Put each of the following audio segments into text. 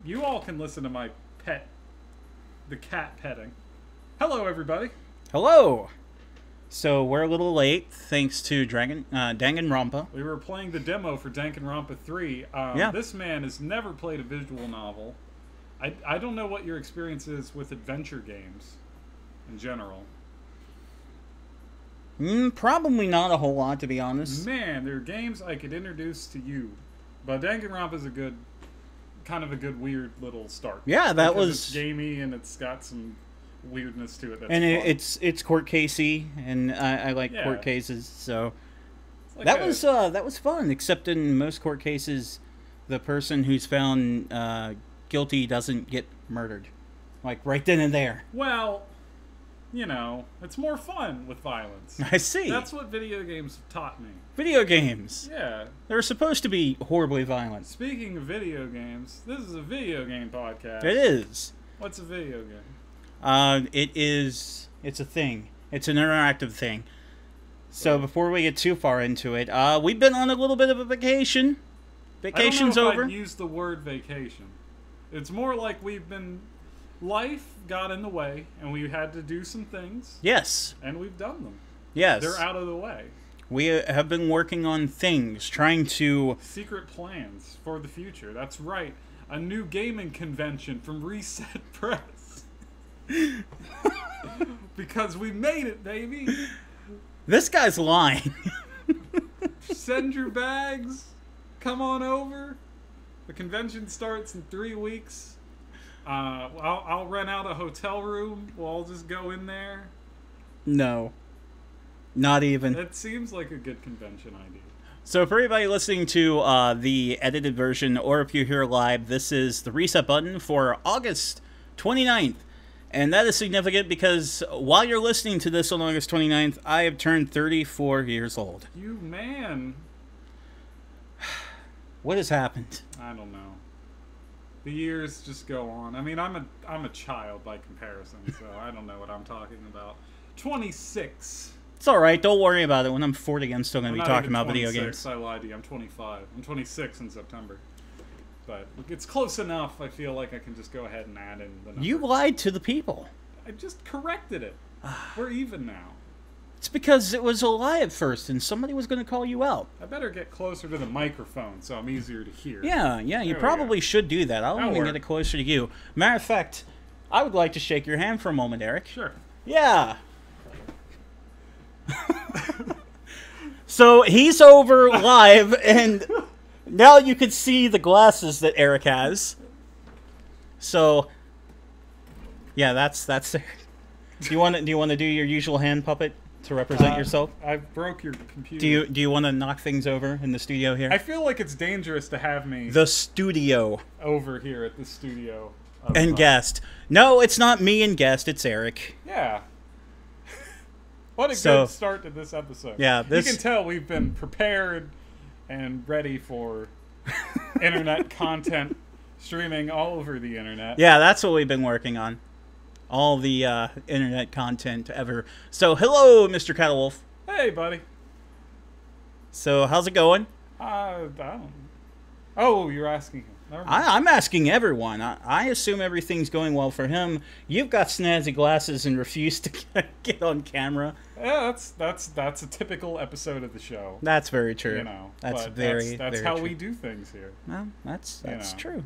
You all can listen to my the cat petting. Hello, everybody. Hello! So, we're a little late, thanks to Danganronpa. We were playing the demo for Danganronpa 3. Yeah. This man has never played a visual novel. I don't know what your experience is with adventure games in general. Probably not a whole lot, to be honest. Man, there are games I could introduce to you. But Danganronpa is a good, kind of a good weird little start. Yeah, that because was... it's gamey and it's got some weirdness to it. That's And fun. it's court casey, and I like Yeah. court cases, so... It's like that was fun, except in most court cases, the person who's found guilty doesn't get murdered. Like, right then and there. Well, you know, it's more fun with violence. I see. That's what video games have taught me. Video games. Yeah. They're supposed to be horribly violent. Speaking of video games, this is a video game podcast. It is. What's a video game? It's a thing. It's an interactive thing. So before we get too far into it, we've been on a little bit of a vacation. Vacation's I don't know over. if I'd use the word vacation. It's more like life got in the way, and we had to do some things, Yes. and we've done them. Yes. They're out of the way. We have been working on things, trying to... Secret plans for the future. That's right. A new gaming convention from Reset Press. Because we made it, baby. This guy's lying. Send your bags. Come on over. The convention starts in 3 weeks. I'll rent out a hotel room. We'll all just go in there. No. Not even. It seems like a good convention idea. So for everybody listening to the edited version, or if you're here live, this is the reset button for August 29th. And that is significant because while you're listening to this on August 29th, I have turned 34 years old. You man. What has happened? I don't know. The years just go on. I mean, I'm a child by comparison, so I don't know what I'm talking about. 26. It's alright, don't worry about it. When I'm 40, I'm still going to I'm be not talking even about video 26, games. I lied to you. I'm 25. I'm 26 in September. But it's close enough. I feel like I can just go ahead and add in the number. You lied to the people. I just corrected it. We're even now. It's because it was a lie at first, and somebody was going to call you out. I better get closer to the microphone so I'm easier to hear. Yeah, you There we probably go. should do that. I'll That'll even work. get it closer to you. Matter of fact, I would like to shake your hand for a moment, Eric. Sure. Yeah. So he's over live, and now you can see the glasses that Eric has. So, yeah, that's Eric. Do you want to do your usual hand puppet to represent yourself? I broke your computer. Do you want to knock things over in the studio here? I feel like it's dangerous to have me The studio over here at the studio. and guest. No, it's not me and guest. It's Eric. Yeah. What a So- good start to this episode. Yeah, You can tell we've been prepared and ready for internet content streaming all over the internet. Yeah, that's what we've been working on. All the internet content ever. So, hello, Mr. Cattlewolf. Hey, buddy. So, how's it going? I don't. Oh, you're asking him. Never mind. I'm asking everyone. I assume everything's going well for him. You've got snazzy glasses and refuse to get on camera. Yeah, that's a typical episode of the show. That's very true. You know, that's but very that's very how true. we do things here. Well, that's know. true.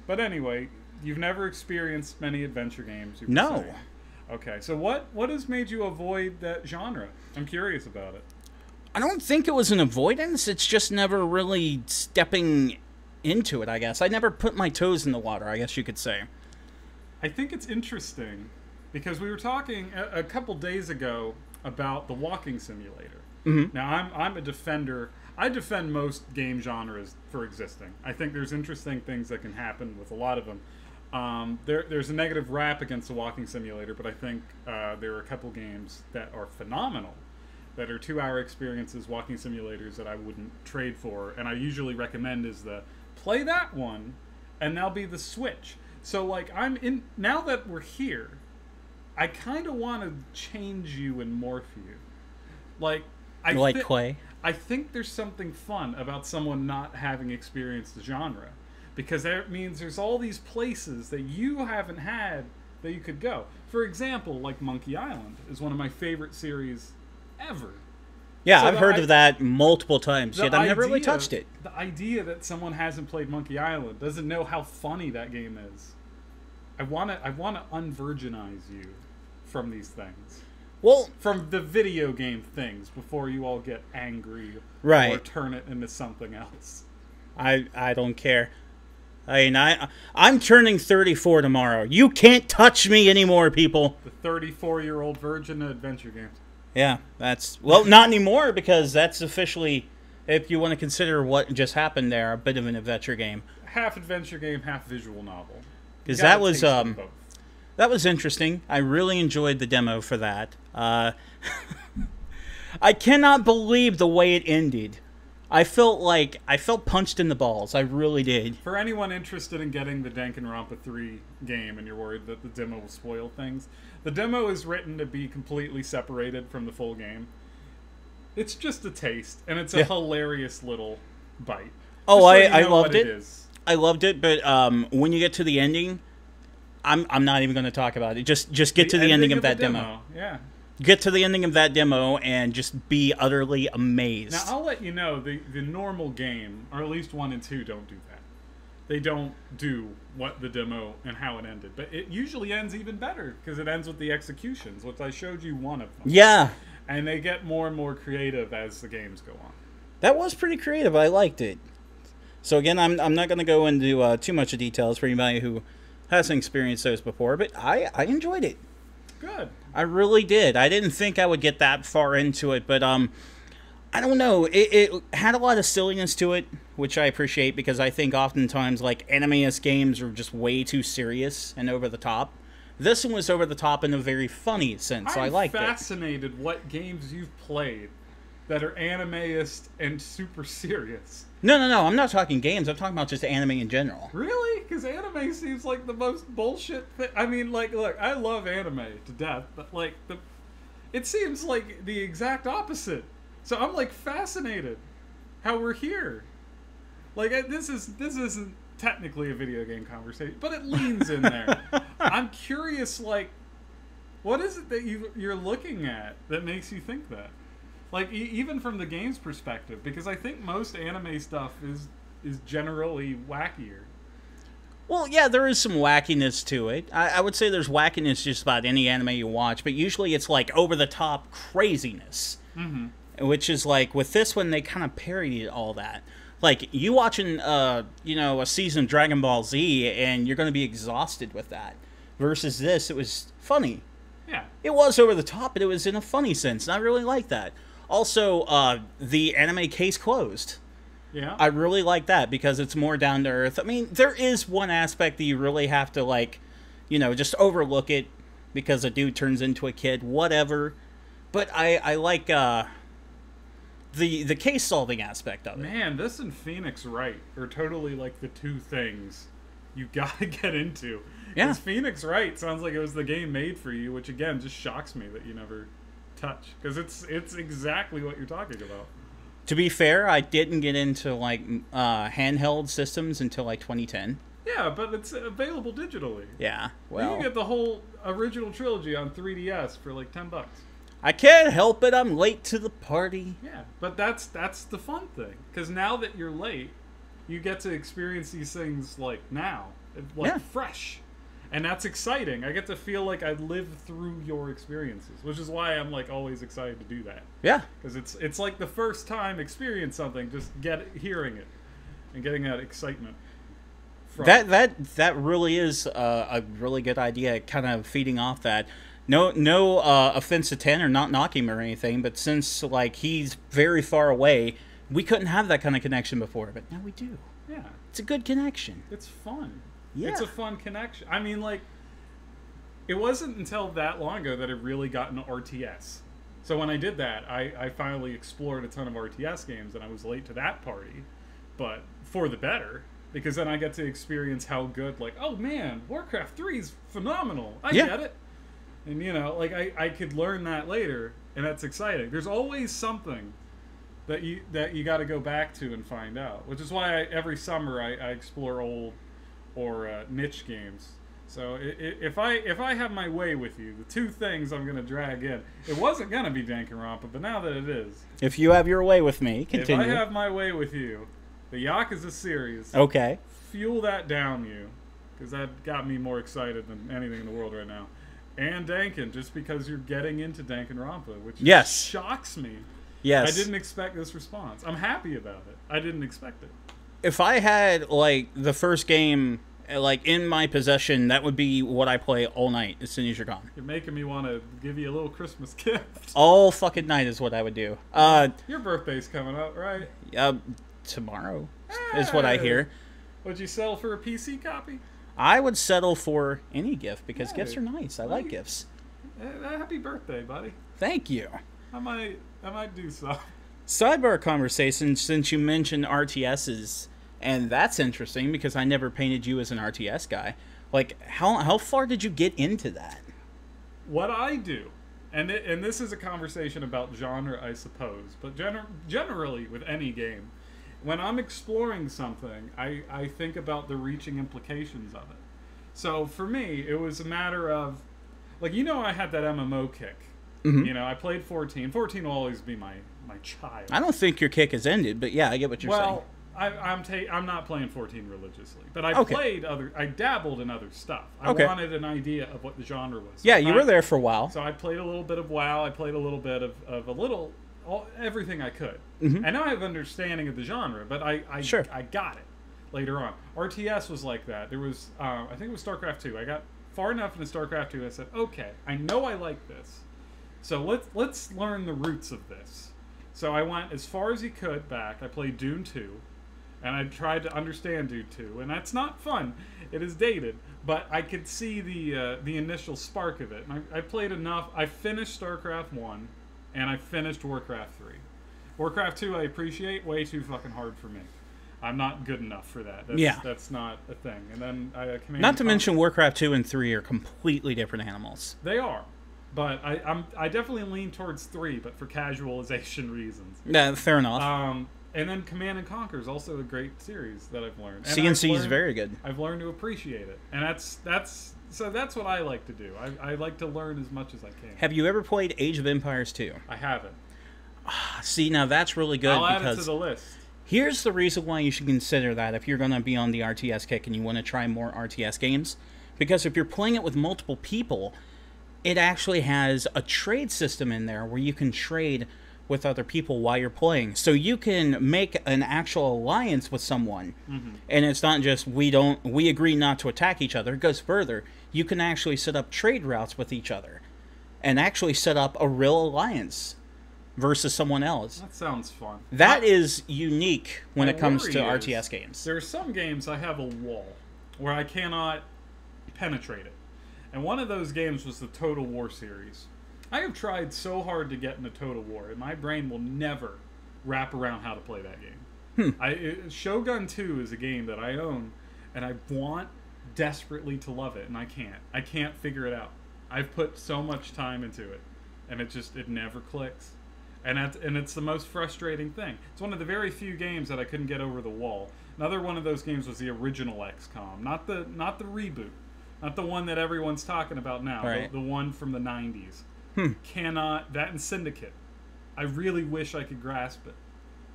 But anyway, you've never experienced many adventure games. You were No. saying. Okay, so what has made you avoid that genre? I'm curious about it. I don't think it was an avoidance. It's just never really stepping into it, I guess. I never put my toes in the water, I guess you could say. I think it's interesting because we were talking a couple days ago about the walking simulator. Mhm. Now, I'm a defender. I defend most game genres for existing. I think there's interesting things that can happen with a lot of them. There's a negative rap against the walking simulator, but I think there are a couple games that are phenomenal, that are 2-hour experiences, walking simulators that I wouldn't trade for. And I usually recommend is play that one, and that'll be the switch. So, like, now that we're here, I kind of want to change you and morph you. Like, Clay? I think there's something fun about someone not having experienced the genre. because that means there's all these places that you haven't had that you could go. For example, like Monkey Island is one of my favorite series ever. Yeah, So I've heard of that multiple times, yet I've never really idea- touched it. The idea that someone hasn't played Monkey Island, doesn't know how funny that game is. I wanna unvirginize you from these things. Well, From the video game things before you all get angry or right. turn it into something else. I don't care. I mean, I'm turning 34 tomorrow. You can't touch me anymore, people. The 34-year-old virgin of adventure games. Yeah, that's... Well, not anymore, because that's officially, if you want to consider what just happened there, a bit of an adventure game. Half adventure game, half visual novel. Because You gotta that was... taste them both. That was interesting. I really enjoyed the demo for that. I cannot believe the way it ended. I felt punched in the balls. I really did. For anyone interested in getting the Danganronpa 3 game and you're worried that the demo will spoil things, the demo is written to be completely separated from the full game. It's just a taste, and it's a hilarious little bite. Oh, Just so you I know loved what it. is. I loved it, but when you get to the ending, I'm not even going to talk about it. Just get to the ending of that demo. Yeah. Get to the ending of that demo and just be utterly amazed. Now, I'll let you know, the normal game, or at least 1 and 2, don't do that. They don't do what the demo and how it ended. But it usually ends even better, because it ends with the executions, which I showed you one of them. Yeah. And they get more and more creative as the games go on. That was pretty creative. I liked it. So again, I'm not going to go into too much of details for anybody who hasn't experienced those before, but I enjoyed it. Good. I really did. I didn't think I would get that far into it, but I don't know. It had a lot of silliness to it, which I appreciate, because I think oftentimes like anime-esque games are just way too serious and over the top. This one was over the top in a very funny sense, so I liked it. I'm fascinated what games you've played that are anime-ist and super serious. No, I'm not talking games. I'm talking about just anime in general. Really? Because anime seems like the most bullshit thing. I mean, like, look, I love anime to death, but, like, it seems like the exact opposite. So I'm, like, fascinated how we're here. Like, this isn't technically a video game conversation, but it leans in there. I'm curious, like, what is it that you're looking at that makes you think that? Like, even from the game's perspective, because I think most anime stuff is generally wackier. Well, yeah, there is some wackiness to it. I would say there's wackiness just about any anime you watch, but usually it's like over-the-top craziness. Mm-hmm. Which is like, with this one, they kind of parodied all that. Like, you watching, a season of Dragon Ball Z, and you're going to be exhausted with that. Versus this, it was funny. Yeah. It was over the top, but it was in a funny sense, and I really like that. Also, the anime case closed. Yeah. I really like that because it's more down to earth. I mean, there is one aspect that you really have to, like, just overlook it because a dude turns into a kid, whatever. But I like the case solving aspect of it. Man, this and Phoenix Wright are totally like the two things you gotta get into. Yeah. Because Phoenix Wright sounds like it was the game made for you, which again just shocks me that you never touch, because it's exactly what you're talking about. To be fair, I didn't get into like handheld systems until like 2010. Yeah, but it's available digitally. Yeah, You well, can get the whole original trilogy on 3DS for like $10. I can't help it. I'm late to the party. Yeah, but that's the fun thing, because now that you're late, you get to experience these things like now, like Yeah. fresh. And that's exciting. I get to feel like I lived through your experiences, which is why I'm like always excited to do that. Yeah. Because it's like the first time experience something, just hearing it and getting that excitement. From That really is a really good idea. Kind of feeding off that. No offense to Tanner, not knocking him or anything, but since like he's very far away, we couldn't have that kind of connection before, but now we do. Yeah, It's a good connection. it's fun. Yeah. It's a fun connection. I mean, like, it wasn't until that long ago that I really got into RTS. So when I did that, I finally explored a ton of RTS games, and I was late to that party, but for the better, because then I get to experience how good, like, oh man, Warcraft 3 is phenomenal. I get it. And, like, I could learn that later, and that's exciting. There's always something that you got to go back to and find out. Which is why every summer I explore old or niche games. So if I have my way with you, the two things I'm gonna drag in, it wasn't gonna be Danganronpa, but now that it is, If you have your way with me, continue. if I have my way with you, the Yakuza series, Okay. fuel that down you, because that got me more excited than anything in the world right now. And Danken, just because you're getting into Danganronpa, which Yes. shocks me. Yes. I didn't expect this response. I'm happy about it. I didn't expect it. If I had like the first game like in my possession, that would be what I play all night as soon as you're gone. You're making me want to give you a little Christmas gift. All fucking night is what I would do. Your birthday's coming up, right? Tomorrow is what I hear. Would you sell for a PC copy? I would settle for any gift because Hey, gifts are nice. I like right. gifts. Happy birthday, buddy. Thank you. I might do so. Sidebar conversation, since you mentioned RTSs, and that's interesting because I never painted you as an RTS guy. Like, how far did you get into that? What I do, and this is a conversation about genre, I suppose, but generally with any game, when I'm exploring something, I think about the reaching implications of it. So for me, it was a matter of, like, I had that MMO kick. Mm-hmm. I played 14. 14 will always be my child. I don't think your kick has ended, but yeah, I get what you're saying. Well, I'm not playing 14 religiously, but I Okay. I dabbled in other stuff. I Okay. wanted an idea of what the genre was. Yeah, you were there for a while. So I played a little bit of WoW. I played a little bit of everything I could. Mhm. And now I have understanding of the genre, but I Sure. I got it later on. RTS was like that. There was I think it was StarCraft 2. I got far enough into StarCraft 2. I said, okay, I know I like this, so let's learn the roots of this. So I went as far as you could back. I played Dune 2. And I tried to understand Dune 2, and that's not fun. It is dated, but I could see the initial spark of it. And I played enough. I finished StarCraft 1, and I finished Warcraft 3. Warcraft 2 I appreciate, way too fucking hard for me. I'm not good enough for that. That's not a thing. And then Command Not to and mention Warcraft 2 and 3 are completely different animals. they are, but I definitely lean towards 3, but for casualization reasons. Yeah, fair enough. And then Command and Conquer is also a great series that I've learned. And CNC is very good. I've learned to appreciate it, and that's what I like to do. I like to learn as much as I can. Have you ever played Age of Empires 2? I haven't. See, now that's really good I'll add it because to the list. here's the reason why you should consider that if you're going to be on the RTS kick and you want to try more RTS games. Because if you're playing it with multiple people, it actually has a trade system in there where you can trade with other people while you're playing. So you can make an actual alliance with someone. Mm-hmm. And it's not just we agree not to attack each other. It goes further. You can actually set up trade routes with each other and actually set up a real alliance versus someone else. That sounds fun. That is unique when My it comes to worry RTS is games. There are some games I have a wall where I cannot penetrate it. And one of those games was the Total War series. I have tried so hard to get into Total War, and my brain will never wrap around how to play that game. Shogun 2 is a game that I own, and I want desperately to love it, and I can't. I can't figure it out. I've put so much time into it, and it never clicks. And it's the most frustrating thing. It's one of the very few games that I couldn't get over the wall. Another one of those games was the original XCOM, not the reboot, not the one that everyone's talking about now, Right. the one from the 90s. Cannot, that and Syndicate. I really wish I could grasp it,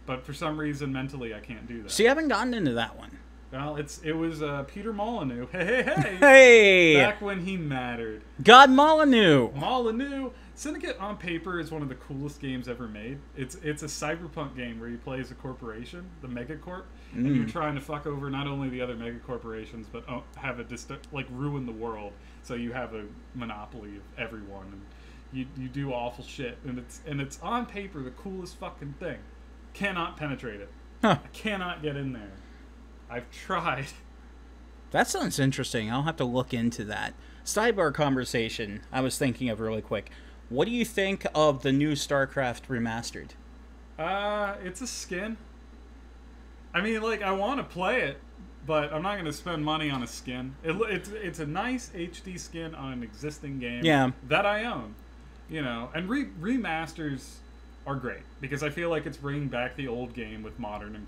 but for some reason mentally I can't do that. See, I haven't gotten into that one. Well, it was Peter Molyneux. Hey. Hey! Back when he mattered. God Molyneux! Molyneux. Syndicate on paper is one of the coolest games ever made. It's a cyberpunk game where you play as a corporation, the Megacorp, and you're trying to fuck over not only the other megacorporations, but have ruin the world. So you have a monopoly of everyone, and you do awful shit, and it's on paper the coolest fucking thing. Cannot penetrate it. Huh. I cannot get in there. I've tried. That sounds interesting. I'll have to look into that. Sidebar conversation I was thinking of really quick. What do you think of the new StarCraft remastered? It's a skin. I mean, I want to play it, but I'm not going to spend money on a skin. It's a nice HD skin on an existing game Yeah. that I own. And remasters are great because I feel like it's bringing back the old game with modern,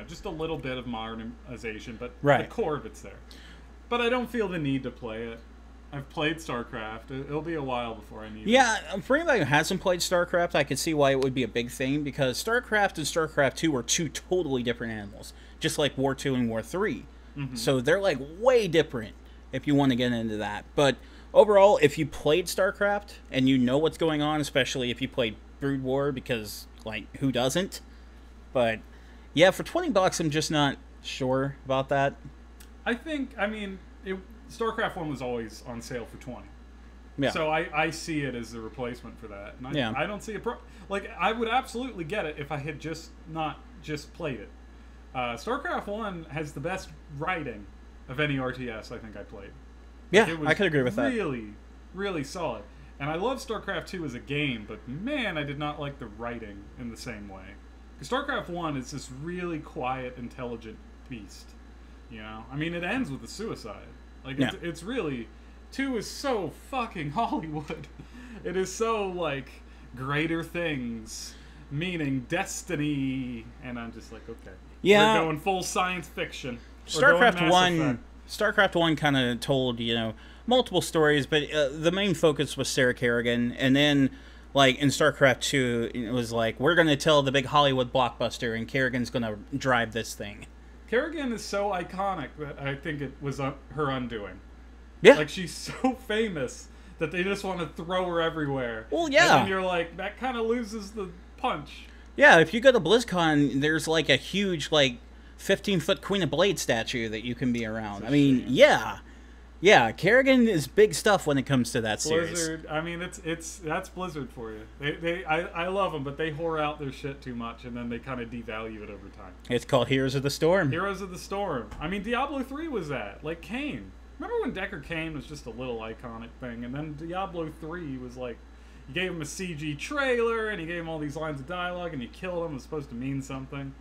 just a little bit of modernization, but the core of it's there. But I don't feel the need to play it. I've played StarCraft. It'll be a while before I need it. Yeah, for anybody who hasn't played StarCraft, I could see why it would be a big thing, because StarCraft and StarCraft 2 are two totally different animals, just like War 2 and War 3. Mm-hmm. So they're like way different if you want to get into that. But overall, if you played StarCraft and you know what's going on, especially if you played Brood War, because, like, who doesn't? But, yeah, for $20, I'm just not sure about that. StarCraft 1 was always on sale for $20. Yeah. So I see it as a replacement for that. And I don't see I would absolutely get it if I had not just played it. StarCraft 1 has the best writing of any RTS I think I played. Yeah, I could agree with that. Really, really solid. And I love StarCraft 2 as a game, but man, I did not like the writing in the same way. Because StarCraft 1 is this really quiet, intelligent beast. It ends with a suicide. It's really... 2 is so fucking Hollywood. It is so, like, greater things, meaning destiny, and I'm just like, okay. Yeah. We're going full science fiction. StarCraft 1 kind of told, multiple stories, but the main focus was Sarah Kerrigan, and then, like, in StarCraft 2, it was like, we're going to tell the big Hollywood blockbuster, and Kerrigan's going to drive this thing. Kerrigan is so iconic that I think it was her undoing. Yeah. Like, she's so famous that they just want to throw her everywhere. Well, yeah. And then you're like, that kind of loses the punch. Yeah, if you go to BlizzCon, there's, like, a huge, like, 15-foot Queen of Blade statue that you can be around. Yeah. Yeah, Kerrigan is big stuff when it comes to that series. Blizzard, that's Blizzard for you. I love them, but they whore out their shit too much, and then they kind of devalue it over time. It's called Heroes of the Storm. Heroes of the Storm. Diablo 3 was that. Like Kain. Remember when Deckard Cain was just a little iconic thing, and then Diablo 3 was like, you gave him a CG trailer, and you gave him all these lines of dialogue, and you killed him. It was supposed to mean something.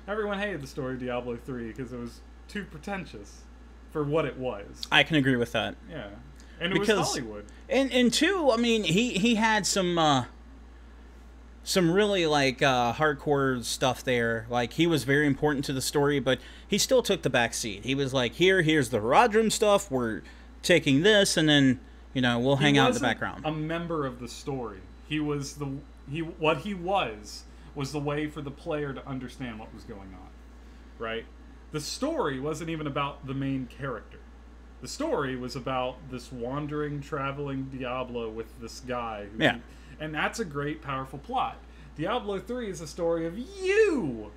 Everyone hated the story of Diablo 3 because it was too pretentious for what it was. I can agree with that. Yeah. And it was Hollywood. And two, he had some really, like, hardcore stuff there. Like, he was very important to the story, but he still took the back seat. He was like, here's the Rodrum stuff, we're taking this, and then, we'll hang out in the background. A member of the story. What he was the way for the player to understand what was going on. Right? The story wasn't even about the main character. The story was about this wandering, traveling Diablo with this guy. And that's a great, powerful plot. Diablo 3 is a story of you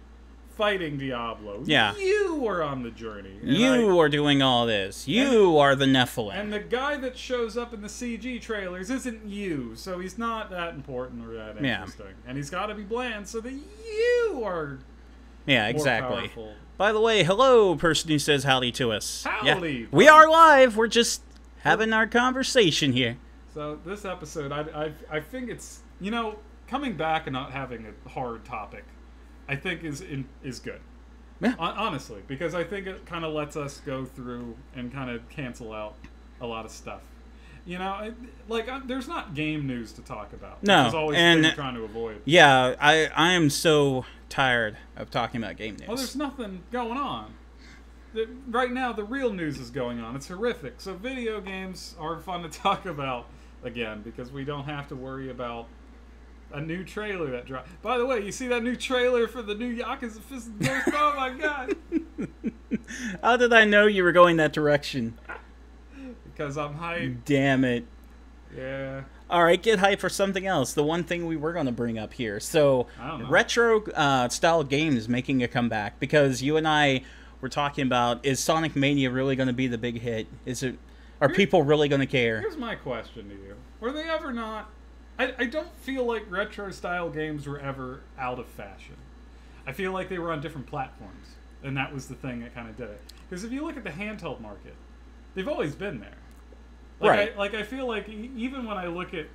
fighting Diablo. Yeah. You are on the journey. You are doing all this. You are the Nephilim. And the guy that shows up in the CG trailers isn't you, so he's not that important or that interesting. Yeah. And he's got to be bland so that you are more powerful. By the way, hello, person who says howdy to us. Howdy! Yeah. We are live. We're just having our conversation here. So this episode, I think it's, coming back and not having a hard topic, I think is good. Yeah. Honestly, because I think it kind of lets us go through and kind of cancel out a lot of stuff. There's not game news to talk about. No, there's always things you're trying to avoid. Yeah, I am so tired of talking about game news. Well, there's nothing going on. Right now, the real news is going on. It's horrific. So video games are fun to talk about again because we don't have to worry about a new trailer that dropped. By the way, you see that new trailer for the new Yakuza Fist of Death? Oh my god! How did I know you were going that direction? Because I'm hyped. Damn it. Yeah. All right, get hyped for something else. The one thing we were going to bring up here. So, retro style games making a comeback, because you and I were talking about, is Sonic Mania really going to be the big hit? Are people really going to care? Here's my question to you. Were they ever not... I don't feel like retro style games were ever out of fashion. I feel like they were on different platforms, and that was the thing that kind of did it. Because if you look at the handheld market, they've always been there. Right. I feel like even when I look at...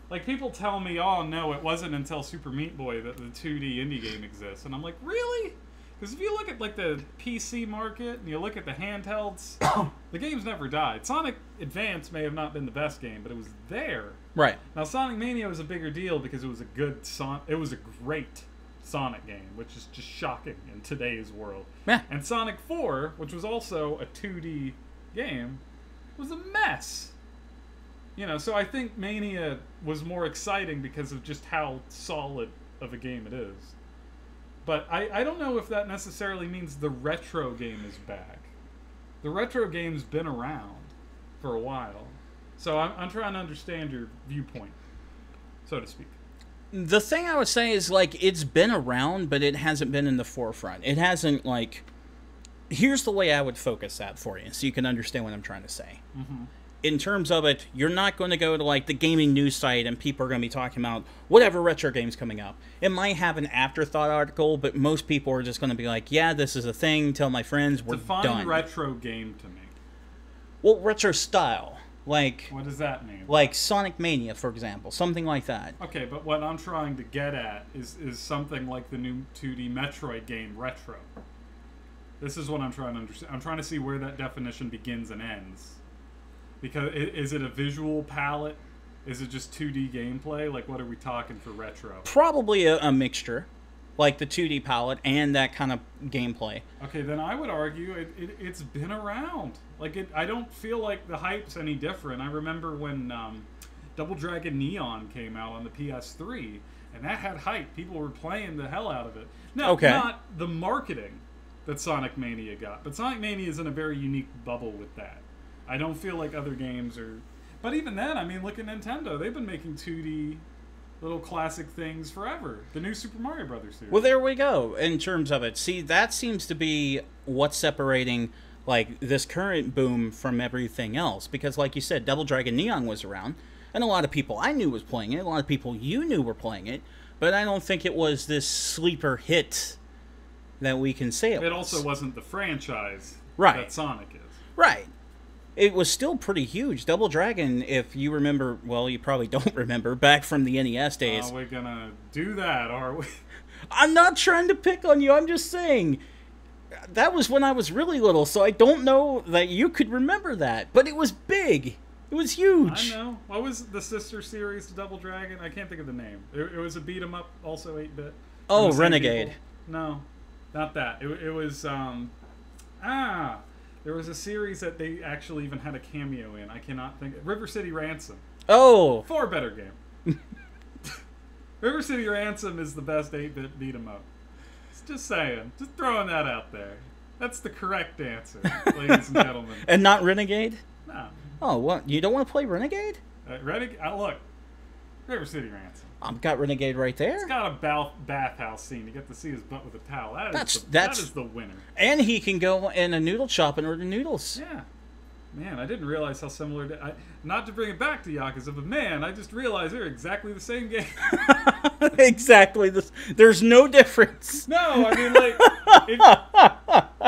Like, people tell me, oh, no, it wasn't until Super Meat Boy that the 2D indie game exists. And I'm like, really? Because if you look at like the PC market and you look at the handhelds, the game's never died. Sonic Advance may have not been the best game, but it was there. Right. Now Sonic Mania was a bigger deal because it was a great Sonic game, which is just shocking in today's world. Yeah. And Sonic 4, which was also a 2D game, was a mess. You know, so I think Mania was more exciting because of just how solid of a game it is. But I don't know if that necessarily means the retro game is back. The retro game's been around for a while. So I'm trying to understand your viewpoint, so to speak. The thing I would say is, like, it's been around, but it hasn't been in the forefront. It hasn't, like... Here's the way I would focus that for you, so you can understand what I'm trying to say. Mm-hmm. In terms of it, you're not going to go to, like, the gaming news site and people are going to be talking about whatever retro game's coming up. It might have an afterthought article, but most people are just going to be like, yeah, this is a thing, tell my friends, we're Define done. retro game to me. Well, retro style. Like... What does that mean? Like Sonic Mania, for example. Something like that. Okay, but what I'm trying to get at is something like the new 2D Metroid game, retro. This is what I'm trying to understand. I'm trying to see where that definition begins and ends. Because is it a visual palette? Is it just 2D gameplay? Like, what are we talking for retro? Probably a mixture. Like the 2D palette and that kind of gameplay. Okay, then I would argue it's been around. Like, I don't feel like the hype's any different. I remember when Double Dragon Neon came out on the PS3, and that had hype. People were playing the hell out of it. No, okay. Not the marketing that Sonic Mania got. But Sonic Mania is in a very unique bubble with that. I don't feel like other games are... But even then, I mean, look at Nintendo. They've been making 2D little classic things forever. The new Super Mario Brothers series. Well, there we go, in terms of it. See, that seems to be what's separating, like, this current boom from everything else. Because, like you said, Double Dragon Neon was around, and a lot of people I knew was playing it, a lot of people you knew were playing it, but I don't think it was this sleeper hit that we can say it was. It also wasn't the franchise right. that Sonic is. Right. It was still pretty huge. Double Dragon, if you remember, well, you probably don't remember, back from the NES days. We're gonna do that, are we? I'm not trying to pick on you, I'm just saying. That was when I was really little, so I don't know that you could remember that. But it was big. It was huge. I know. What was the sister series to Double Dragon? I can't think of the name. It was a beat-em-up, also 8-bit. Oh, Renegade. No, not that. It was, there was a series that they actually even had a cameo in. I cannot think. River City Ransom. Oh. Far better game. River City Ransom is the best 8-bit beat-em-up. Just saying. Just throwing that out there. That's the correct answer, ladies and gentlemen. And not Renegade? No. Oh, what? You don't want to play Renegade? Renegade? Look. River City Ransom. I've got Renegade right there. It's got a bathhouse scene. You get to see his butt with a towel. That is the winner. And he can go in a noodle shop and order noodles. Yeah. Man, I didn't realize how similar not to bring it back to Yakuza, but man, I just realized they're exactly the same game. Exactly. There's no difference. No, I mean, like,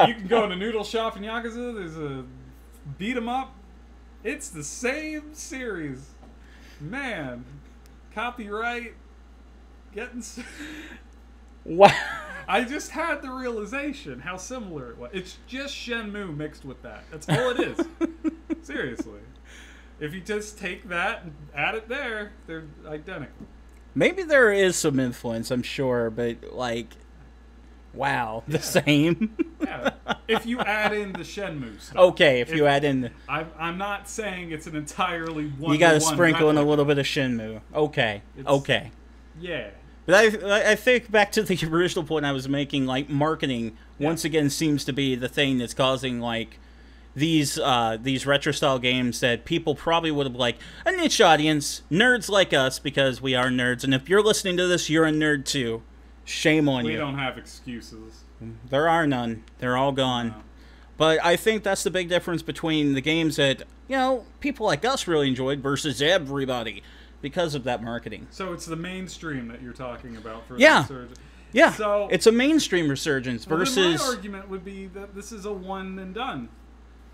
you can go in a noodle shop in Yakuza, there's a beat 'em up. It's the same series. Man, copyright, getting... Wow. I just had the realization how similar it was. It's just Shenmue mixed with that. That's all it is. Seriously. If you just take that and add it there, they're identical. Maybe there is some influence, I'm sure, but, like, wow, the same. Yeah. If you add in the Shenmue stuff. Okay, if you add in... I'm not saying it's an entirely one-to-one You gotta sprinkle in a replica. little bit of Shenmue. Okay, okay. Yeah. But I think back to the original point I was making, like, marketing once again seems to be the thing that's causing, like, these retro-style games that people probably would have, like, a niche audience, nerds like us, because we are nerds, and if you're listening to this, you're a nerd too. Shame on you. We don't have excuses. There are none. They're all gone. No. But I think that's the big difference between the games that, you know, people like us really enjoyed versus everybody. Because of that marketing. So it's the mainstream that you're talking about for Yeah. the resurgence. Yeah, So it's a mainstream resurgence well, versus... then my argument would be that this is a one and done.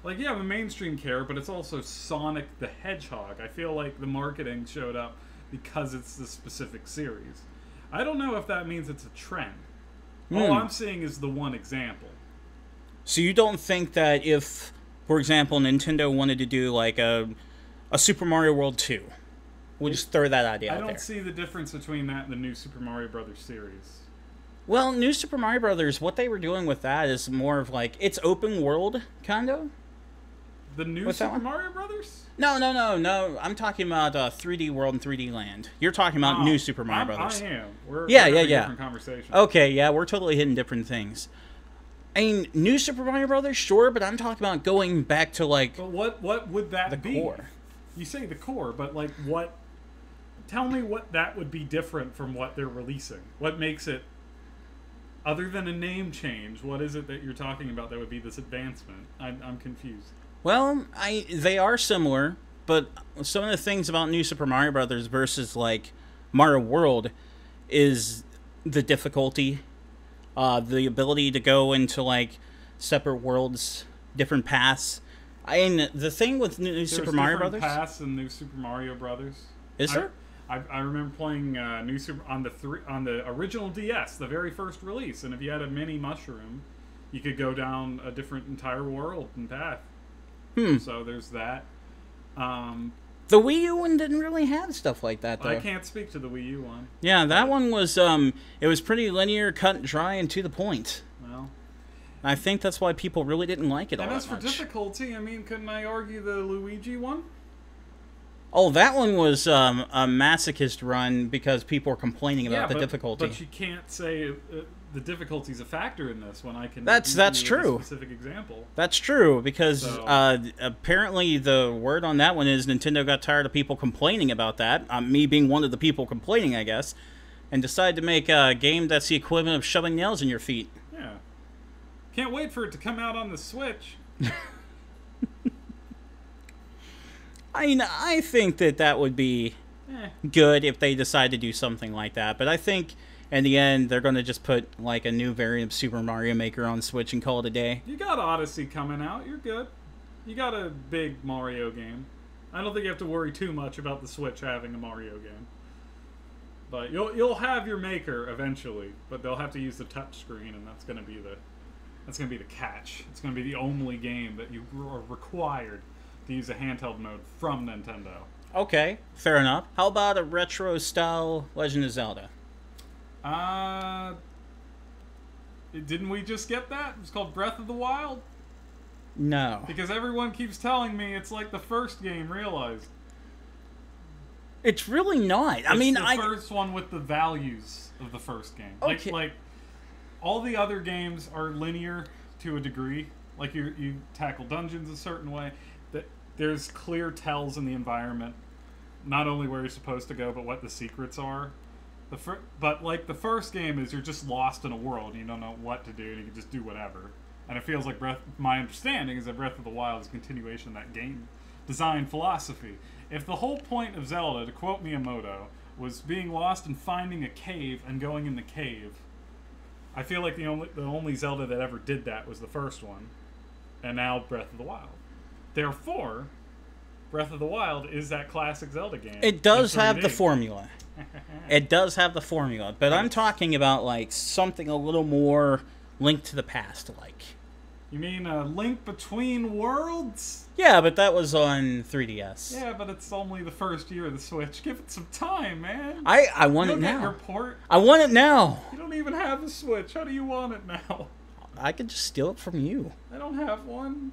Like, yeah, the mainstream care, but it's also Sonic the Hedgehog. I feel like the marketing showed up because it's the specific series. I don't know if that means it's a trend. All I'm seeing is the one example. So you don't think that if, for example, Nintendo wanted to do like a Super Mario World 2, we'll just throw that idea out there. I don't see the difference between that and the new Super Mario Brothers series. Well, New Super Mario Brothers, what they were doing with that is more of like, it's open world, kind of. The new Super Mario Brothers? No. I'm talking about 3D World and 3D Land. You're talking about New Super Mario Brothers. I am. We're yeah. different conversation. Okay, yeah, we're totally hitting different things. I mean, New Super Mario Brothers, sure, but I'm talking about going back to like. But what would that be? The core. You say the core, but like what? Tell me what that would be different from what they're releasing. What makes it? Other than a name change, what is it that you're talking about that would be this advancement? I'm confused. Well, they are similar, but some of the things about New Super Mario Brothers versus like Mario World is the difficulty, the ability to go into like separate worlds, different paths. I mean, the thing with New Super Mario Brothers, paths in New Super Mario Brothers. Is there? I remember playing New Super on the original DS, the very first release, and if you had a mini mushroom, you could go down a different entire world and path. So there's that. The Wii U one didn't really have stuff like that, though. I can't speak to the Wii U one. Yeah, that one was it was pretty linear, cut and dry, and to the point. Well, I think that's why people really didn't like it all that much. And as for difficulty, I mean, couldn't I argue the Luigi one? Oh, that one was a masochist run because people were complaining about the difficulty. But you can't say the difficulty's a factor in this when I can. That's true. A specific example. That's true because apparently the word on that one is Nintendo got tired of people complaining about that. Me being one of the people complaining, I guess, and decided to make a game that's the equivalent of shoving nails in your feet. Yeah. Can't wait for it to come out on the Switch. I mean, I think that would be good if they decide to do something like that. But I think, in the end, they're going to just put, like, a new variant of Super Mario Maker on Switch and call it a day. You got Odyssey coming out. You're good. You got a big Mario game. I don't think you have to worry too much about the Switch having a Mario game. But you'll have your Maker eventually, but they'll have to use the touchscreen, and that's going to be the catch. It's going to be the only game that you are required to use a handheld mode from Nintendo. Okay, fair enough. How about a retro-style Legend of Zelda? Didn't we just get that? It was called Breath of the Wild? No. Because everyone keeps telling me it's like the first game realized. It's really not. It's the first one with the values of the first game. Okay. Like all the other games are linear to a degree. Like you tackle dungeons a certain way. There's clear tells in the environment, not only where you're supposed to go, but what the secrets are. But like the first game is you're just lost in a world and you don't know what to do and you can just do whatever. And it feels like my understanding is that Breath of the Wild is a continuation of that game design philosophy. If the whole point of Zelda, to quote Miyamoto, was being lost and finding a cave and going in the cave, I feel like the only Zelda that ever did that was the first one, and now Breath of the Wild. Therefore, Breath of the Wild is that classic Zelda game. It does have the formula. It does have the formula, but I'm talking about like something a little more Link to the Past, like. You mean a Link Between Worlds? Yeah, but that was on 3DS. Yeah, but it's only the first year of the Switch. Give it some time, man. I want it now. Get your port. I want it now. You don't even have a Switch. How do you want it now? I could just steal it from you. I don't have one.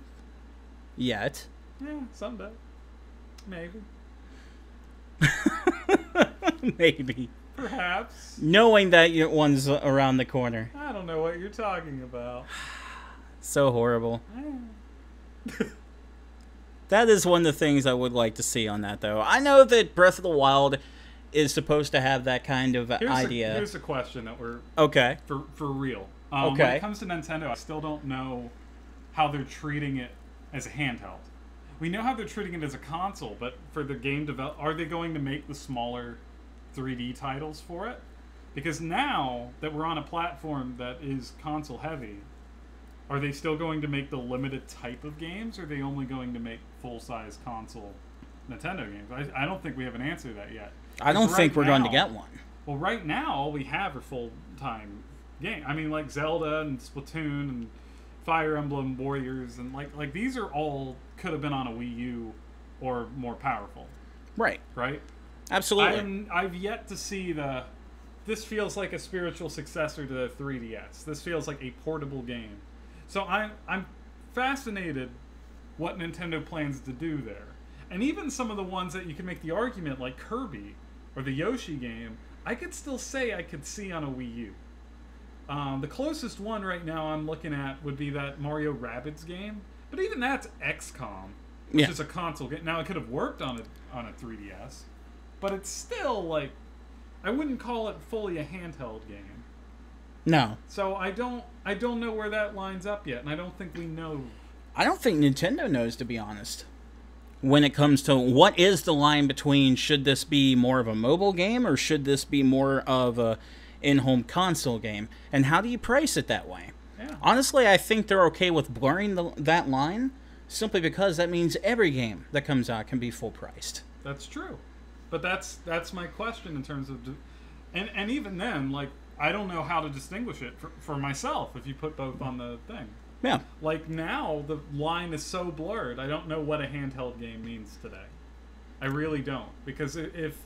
Yet. Yeah, someday. Maybe. Maybe. Perhaps. Knowing that one's around the corner. I don't know what you're talking about. So horrible. That is one of the things I would like to see on that, though. I know that Breath of the Wild is supposed to have that kind of idea. Here's a question that we're... Okay. For real. Okay. When it comes to Nintendo, I still don't know how they're treating it as a handheld. We know how they're treating it as a console, but for the game are they going to make the smaller 3D titles for it? Because now that we're on a platform that is console heavy, are they still going to make the limited type of games, or are they only going to make full-size console Nintendo games? I don't think we have an answer to that yet. I don't think we're going to get one. Well, right now, all we have are full-time game. I mean, like Zelda and Splatoon and Fire Emblem Warriors, and like these are all could have been on a Wii U or more powerful. Right. Right? Absolutely. I've yet to see this feels like a spiritual successor to the 3DS. This feels like a portable game. So I'm fascinated what Nintendo plans to do there. And even some of the ones that you can make the argument, like Kirby or the Yoshi game, I could still say I could see on a Wii U. The closest one right now I'm looking at would be that Mario Rabbids game. But even that's XCOM, which is a console game. Now, it could have worked on a 3DS, but it's still, like, I wouldn't call it fully a handheld game. No. So I don't know where that lines up yet, and I don't think we know. I don't think Nintendo knows, to be honest. When it comes to what is the line between should this be more of a mobile game or should this be more of a in-home console game, and how do you price it that way? Yeah. Honestly, I think they're okay with blurring that line simply because that means every game that comes out can be full priced. That's true, but that's my question in terms of, and even then, like, I don't know how to distinguish it for myself if you put both on the thing. Yeah. Like, now the line is so blurred. I don't know what a handheld game means today. I really don't, because if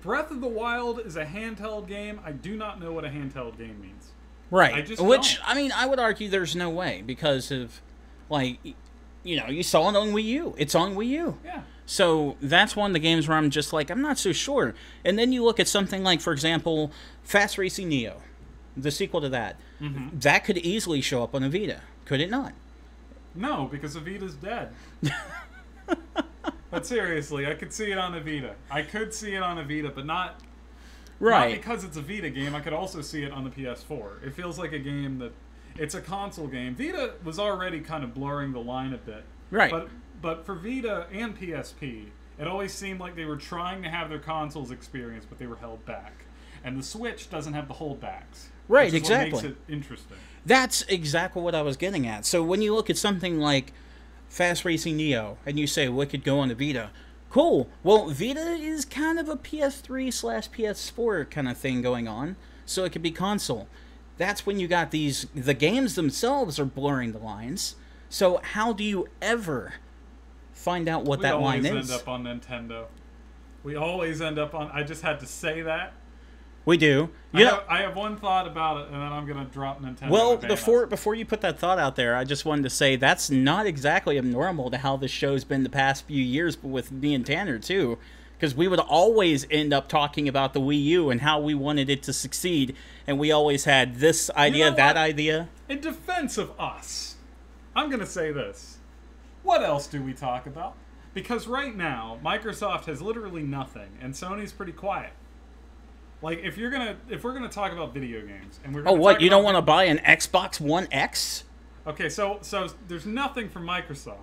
Breath of the Wild is a handheld game, I do not know what a handheld game means. Right. I just Which, don't. I mean, I would argue there's no way because of, like, you know, you saw it on Wii U. It's on Wii U. Yeah. So that's one of the games where I'm just like, I'm not so sure. And then you look at something like, for example, Fast Racing Neo, the sequel to that. Mm-hmm. That could easily show up on a Vita, could it not? No, because the Vita's dead. But seriously, I could see it on a Vita. I could see it on a Vita, but not because it's a Vita game. I could also see it on the PS4. It feels like a game that it's a console game. Vita was already kind of blurring the line a bit. Right. But for Vita and PSP, it always seemed like they were trying to have their consoles experience, but they were held back. And the Switch doesn't have the holdbacks. Right, which is exactly. what makes it interesting. That's exactly what I was getting at. So when you look at something like Fast Racing Neo, and you say, well, it could go on the Vita. Cool. Well, Vita is kind of a PS3/PS4 kind of thing going on, so it could be console. That's when you got the games themselves are blurring the lines. So how do you ever find out what that line is? We always end up on Nintendo. We always end up on... I just had to say that. We do. Yeah. I have one thought about it, and then I'm going to drop Nintendo. Well, before you put that thought out there, I just wanted to say that's not exactly abnormal to how this show's been the past few years with me and Tanner, too. Because we would always end up talking about the Wii U and how we wanted it to succeed, and we always had this idea, that idea. In defense of us, I'm going to say this. What else do we talk about? Because right now, Microsoft has literally nothing, and Sony's pretty quiet. Like, if we're gonna talk about video games, and we're gonna you don't want to buy an Xbox One X? Okay, so there's nothing from Microsoft,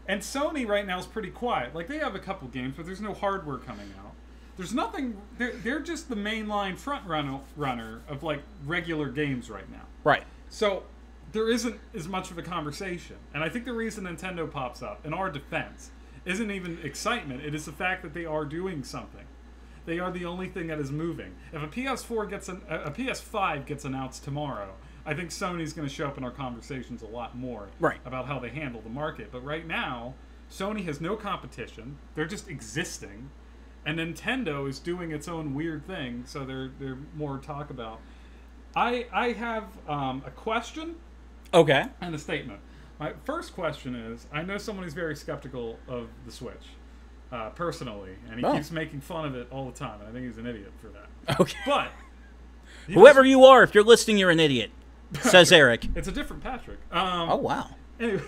and Sony right now is pretty quiet. Like, they have a couple games, but there's no hardware coming out. There's nothing. They're just the mainline front runner of like regular games right now. Right. So there isn't as much of a conversation, and I think the reason Nintendo pops up, in our defense, isn't even excitement. It is the fact that they are doing something. They are the only thing that is moving. If a PS5 gets announced tomorrow, I think Sony's going to show up in our conversations a lot more about how they handle the market. But right now, Sony has no competition. They're just existing, and Nintendo is doing its own weird thing. So they're more to talk about. I have a question. Okay. And a statement. My first question is: I know someone who's very skeptical of the Switch. Personally, and he keeps making fun of it all the time, and I think he's an idiot for that. Okay. But whoever you are, if you're listening, you're an idiot, says Eric. It's a different Patrick. Oh, wow. Anyway,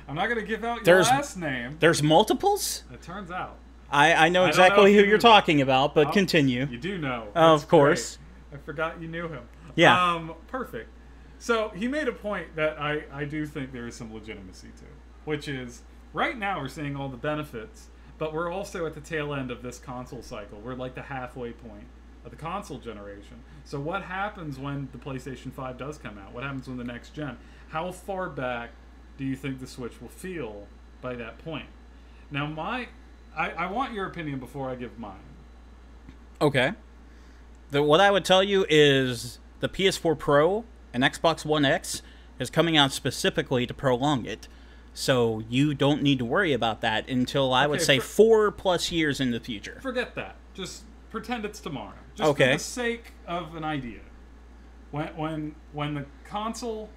I'm not going to give out your last name. There's multiples? It turns out. I know exactly who you're talking about, but continue. You do know. Of course. Great. I forgot you knew him. Yeah. Perfect. So he made a point that I do think there is some legitimacy to, which is right now we're seeing all the benefits. But we're also at the tail end of this console cycle. We're like the halfway point of the console generation. So what happens when the PlayStation 5 does come out? What happens when the next gen? How far back do you think the Switch will feel by that point? Now, I want your opinion before I give mine. Okay. What I would tell you is the PS4 Pro and Xbox One X is coming out specifically to prolong it. So you don't need to worry about that until I would say 4+ years in the future. Forget that. Just pretend it's tomorrow. Just Okay. for the sake of an idea. When the console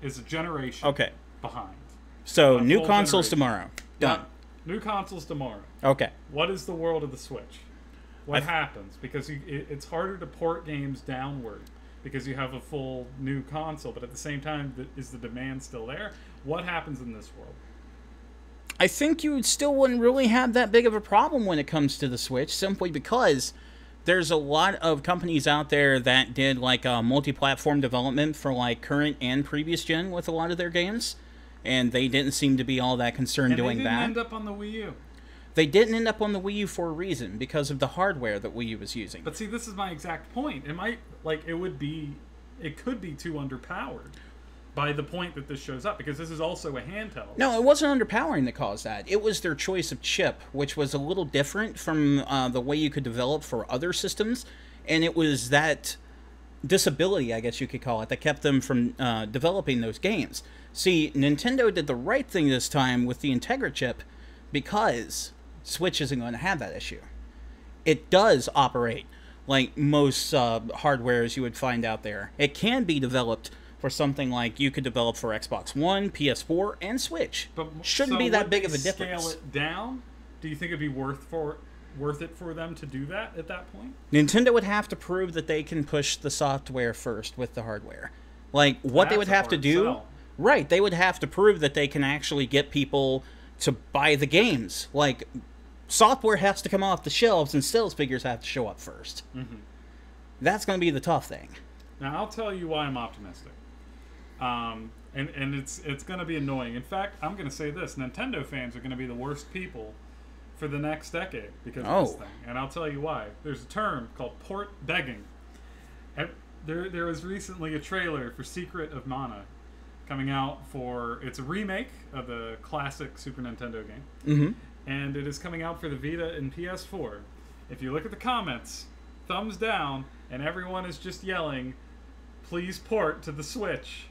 is a generation Okay. behind. So A new full consoles generation. tomorrow. Done. New consoles tomorrow. Okay. What is the world of the Switch? What happens? Because it's harder to port games downward because you have a full new console, but at the same time, is the demand still there? What happens in this world? I think you still wouldn't really have that big of a problem when it comes to the Switch, simply because there's a lot of companies out there that did like multi-platform development for like current and previous gen with a lot of their games, and they didn't seem to be all that concerned doing they that. didn't end up on the Wii U. They didn't end up on the Wii U for a reason, because of the hardware that Wii U was using. But see, this is my exact point. It could be too underpowered by the point that this shows up, because this is also a handheld. No, it wasn't underpowering that caused that. It was their choice of chip, which was a little different from the way you could develop for other systems, and it was that disability, I guess you could call it, that kept them from developing those games. See, Nintendo did the right thing this time with the Integra chip, because Switch isn't going to have that issue. It does operate like most hardwares you would find out there. It can be developed for something like you could develop for Xbox One, PS4, and Switch. But shouldn't be that big of a difference. Scale it down? Do you think it'd be worth it for them to do that at that point? Nintendo would have to prove that they can push the software first with the hardware. Like, what they would have to do... Sell. Right, they would have to prove that they can actually get people to buy the games. Like, software has to come off the shelves and sales figures have to show up first. Mm-hmm. That's going to be the tough thing. Now, I'll tell you why I'm optimistic. And it's going to be annoying. In fact, I'm going to say this. Nintendo fans are going to be the worst people for the next decade because of this thing. And I'll tell you why. There's a term called port begging. There was recently a trailer for Secret of Mana coming out it's a remake of the classic Super Nintendo game. Mm-hmm. And it is coming out for the Vita and PS4. If you look at the comments, thumbs down, and everyone is just yelling, please port to the Switch.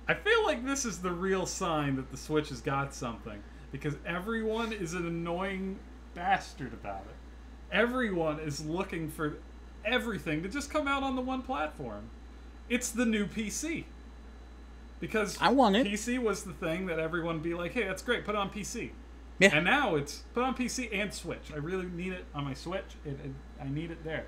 I feel like this is the real sign that the Switch has got something, because everyone is an annoying bastard about it. Everyone is looking for everything to just come out on the one platform. It's the new PC. Because I want it. PC was the thing that everyone would be like, hey, that's great, put it on PC. Yeah. And now it's put on PC and Switch. I really need it on my Switch. I need it there.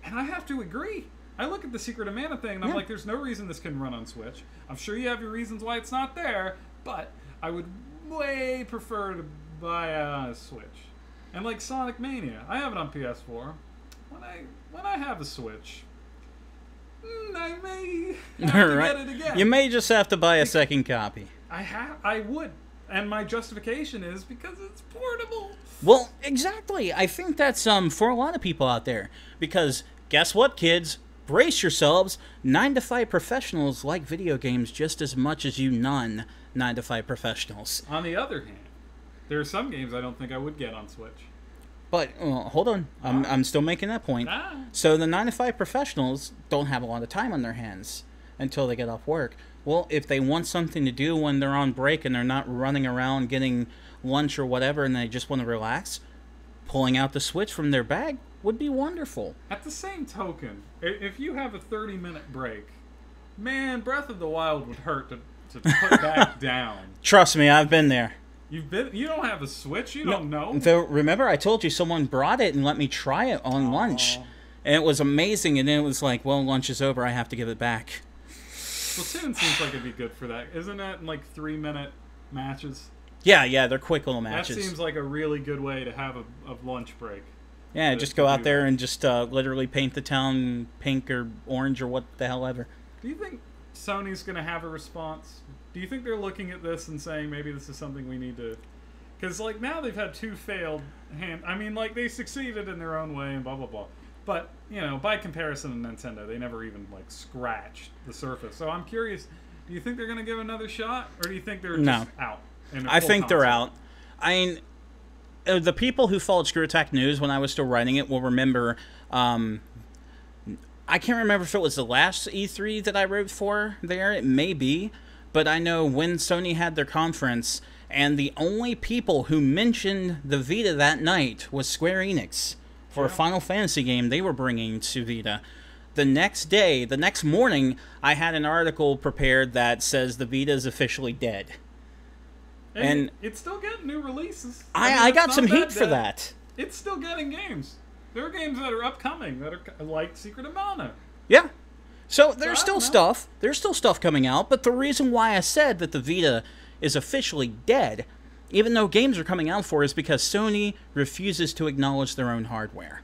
And I have to agree. I look at the Secret of Mana thing, and I'm like, there's no reason this can run on Switch. I'm sure you have your reasons why it's not there, but I would way prefer to buy it on a Switch. And like Sonic Mania, I have it on PS4. When I have a Switch, I may have to get it again. You may just have to buy a second copy. I would. And my justification is because it's portable. Well, exactly. I think that's for a lot of people out there. Because guess what, kids? Brace yourselves. 9-to-5 professionals like video games just as much as you non-9-to-5 professionals. On the other hand, there are some games I don't think I would get on Switch. But hold on, I'm still making that point. So the 9-to-5 professionals don't have a lot of time on their hands until they get off work. Well, if they want something to do when they're on break and they're not running around getting lunch or whatever and they just want to relax, pulling out the Switch from their bag would be wonderful. At the same token, if you have a 30-minute break, man, Breath of the Wild would hurt to put back down. Trust me, I've been there. You don't have a Switch? You don't know? Though, remember, I told you someone brought it and let me try it on lunch. And it was amazing, and then it was like, well, lunch is over, I have to give it back. Splatoon seems like it'd be good for that. Isn't it in like 3-minute matches? Yeah, they're quick little matches. That seems like a really good way to have a lunch break. Yeah, just go out there and just literally paint the town pink or orange or what the hell ever. Do you think Sony's going to have a response? Do you think they're looking at this and saying maybe this is something we need to... Because like now they've had 2 failed I mean, like they succeeded in their own way and blah, blah, blah. But, you know, by comparison to Nintendo, they never even like scratched the surface. So I'm curious, do you think they're going to give another shot? Or do you think they're just out? I think they're out. I mean... the people who followed Screw Attack News when I was still writing it will remember I can't remember if it was the last E3 that I wrote for there. It may be. But I know when Sony had their conference, and the only people who mentioned the Vita that night was Square Enix for a Final Fantasy game they were bringing to Vita. The next day, the next morning, I had an article prepared that says the Vita is officially dead. And it's still getting new releases. I got some heat for that. It's still getting games. There are games that are upcoming that are like Secret of Mana. Yeah. So there's still stuff. There's still stuff coming out, but the reason why I said that the Vita is officially dead, even though games are coming out for it, is because Sony refuses to acknowledge their own hardware.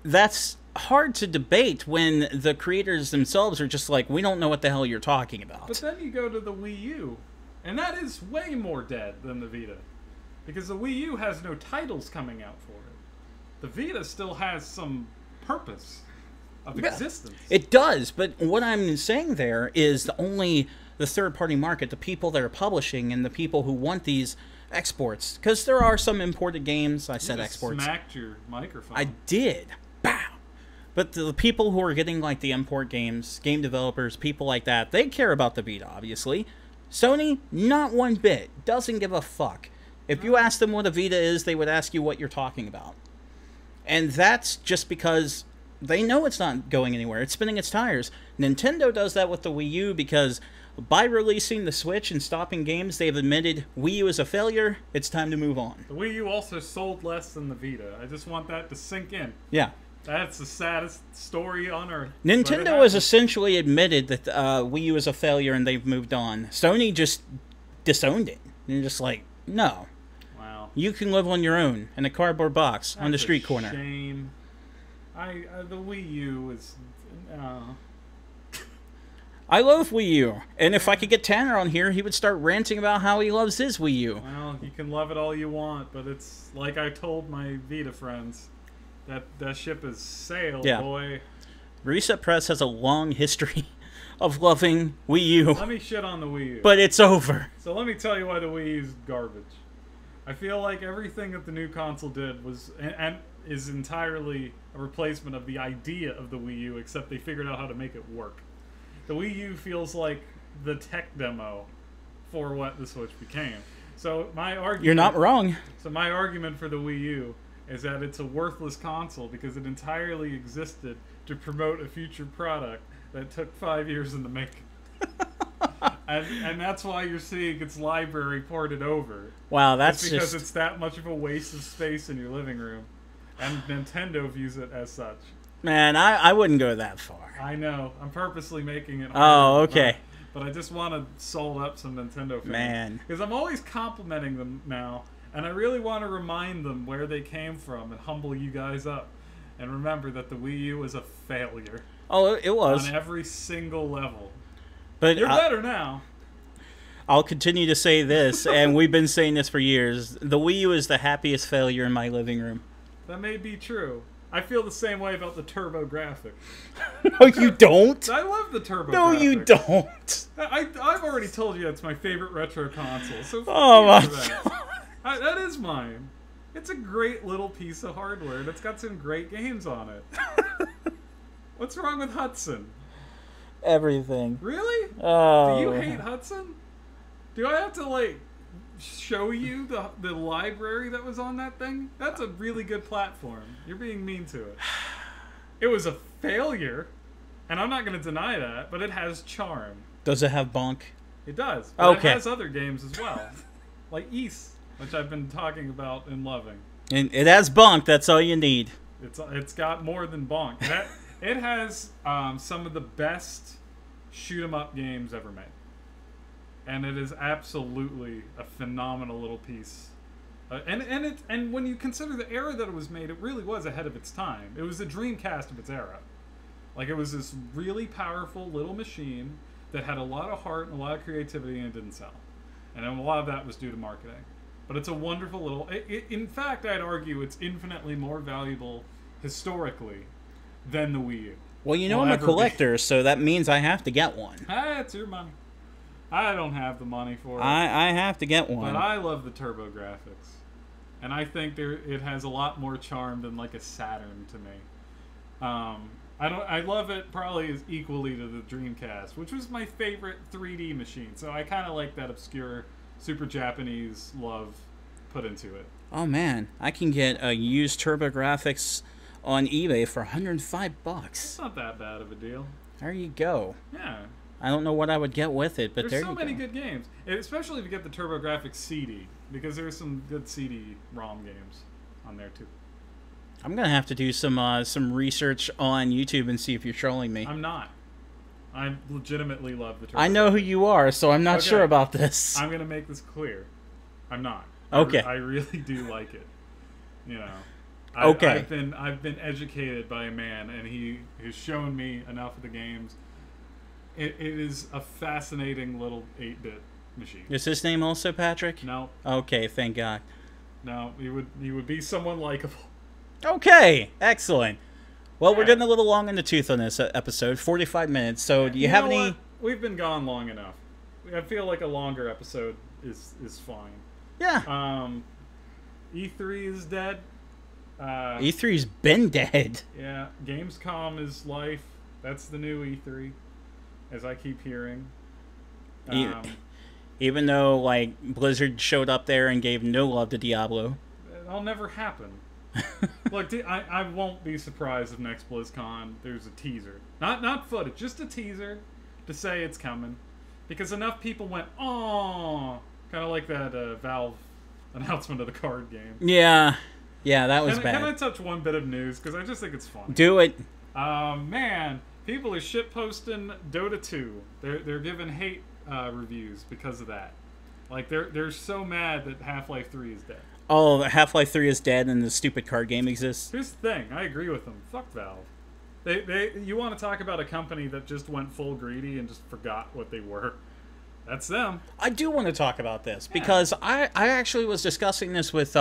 That's hard to debate when the creators themselves are just like, we don't know what the hell you're talking about. But then you go to the Wii U, and that is way more dead than the Vita. Because the Wii U has no titles coming out for it. The Vita still has some purpose of existence. It does, but what I'm saying there is the third-party market, the people that are publishing and the people who want these exports. Because there are some imported games. I said exports. Smacked your microphone. I did. Bow. But the people who are getting like the import games, game developers, people like that, they care about the Vita, obviously. Sony, not one bit. Doesn't give a fuck. If you ask them what a Vita is, they would ask you what you're talking about. And that's just because they know it's not going anywhere. It's spinning its tires. Nintendo does that with the Wii U because by releasing the Switch and stopping games, they've admitted Wii U is a failure. It's time to move on. The Wii U also sold less than the Vita. I just want that to sink in. Yeah. That's the saddest story on Earth. Nintendo has essentially admitted that Wii U is a failure and they've moved on. Sony just disowned it. They're just like, no. Wow. You can live on your own in a cardboard box on the street corner. Shame. The Wii U is... I love Wii U. And if I could get Tanner on here, he would start ranting about how he loves his Wii U. Well, you can love it all you want, but it's like I told my Vita friends. That ship has sailed, boy. Reset Press has a long history of loving Wii U. Let me shit on the Wii U. But it's over. So let me tell you why the Wii U is garbage. I feel like everything that the new console did was and is entirely a replacement of the idea of the Wii U, except they figured out how to make it work. The Wii U feels like the tech demo for what the Switch became. So my argument... You're not wrong. So my argument for the Wii U is that it's a worthless console because it entirely existed to promote a future product that took 5 years in the making. and that's why you're seeing its library ported over. Wow, that's because it's that much of a waste of space in your living room. And Nintendo views it as such. Man, I wouldn't go that far. I know. I'm purposely making it harder, okay. But I just want to sold up some Nintendo fans. Man. Because I'm always complimenting them now. And I really want to remind them where they came from and humble you guys up. And remember that the Wii U was a failure. Oh, it was. On every single level. But you're better now. I'll continue to say this, and we've been saying this for years. The Wii U is the happiest failure in my living room. That may be true. I feel the same way about the TurboGrafx. No, you don't. I love the TurboGrafx. No, you don't. I've already told you it's my favorite retro console. So oh my god. That is mine. It's a great little piece of hardware, and it's got some great games on it. What's wrong with Hudson? Everything. Really? Oh. Do you hate Hudson? Do I have to, like, show you the library that was on that thing? That's a really good platform. You're being mean to it. It was a failure, and I'm not going to deny that, but it has charm. Does it have bonk? It does. But okay. It has other games as well. Like Ys, which I've been talking about and loving. And it has bonk, that's all you need. It's got more than bonk. It has some of the best shoot-'em-up games ever made. And it is absolutely a phenomenal little piece. And when you consider the era that it was made, it really was ahead of its time. It was the Dreamcast of its era. Like, it was this really powerful little machine that had a lot of heart and a lot of creativity and it didn't sell. And a lot of that was due to marketing. But it's a wonderful little... in fact, I'd argue it's infinitely more valuable historically than the Wii U. Well, you know I'm a collector, so that means I have to get one. It's your money. I don't have the money for it. I have to get one. But I love the TurboGrafx. And I think it has a lot more charm than like a Saturn to me. I love it probably as equally to the Dreamcast, which was my favorite 3D machine. So I kind of like that obscure, super Japanese love put into it. Oh man, I can get a used TurboGrafx on eBay for $105. It's not that bad of a deal. There you go. Yeah. I don't know what I would get with it, but There's there so you many go. good games, especially if you get the TurboGrafx CD, because there's some good CD-ROM games on there too. I'm gonna have to do some research on YouTube and see if you're trolling me. I'm not. I legitimately love the TurboGrafx. I know who you are, so I'm not Okay. sure about this. I'm gonna make this clear. I'm not. Okay. I really do like it. You know. Okay. I've been educated by a man, and he has shown me enough of the games. It is a fascinating little 8-bit machine. Is his name also Patrick? No, Okay, thank God. no, he would be someone likable. Okay, excellent. Well, we're Yeah. getting a little long in the tooth on this episode, 45 minutes. So, do you have know any? what? We've been gone long enough. I feel like a longer episode is fine. Yeah. E3 is dead. E3's been dead. Yeah, Gamescom is life. That's the new E3, as I keep hearing. E- Even though like Blizzard showed up there and gave no love to Diablo. That'll never happen. Look, I won't be surprised if next BlizzCon there's a teaser. Not footage, just a teaser to say it's coming. Because enough people went, oh, kind of like that Valve announcement of the card game. Yeah, that was bad. Can I touch one bit of news? Because I just think it's funny. Do it. Man, people are shitposting Dota 2. They're giving hate reviews because of that. Like, they're so mad that Half-Life 3 is dead. Oh, Half-Life 3 is dead and the stupid card game exists. Here's the thing. I agree with them. Fuck Valve. You want to talk about a company that just went full greedy and just forgot what they were. That's them. I do want to talk about this because I actually was discussing this with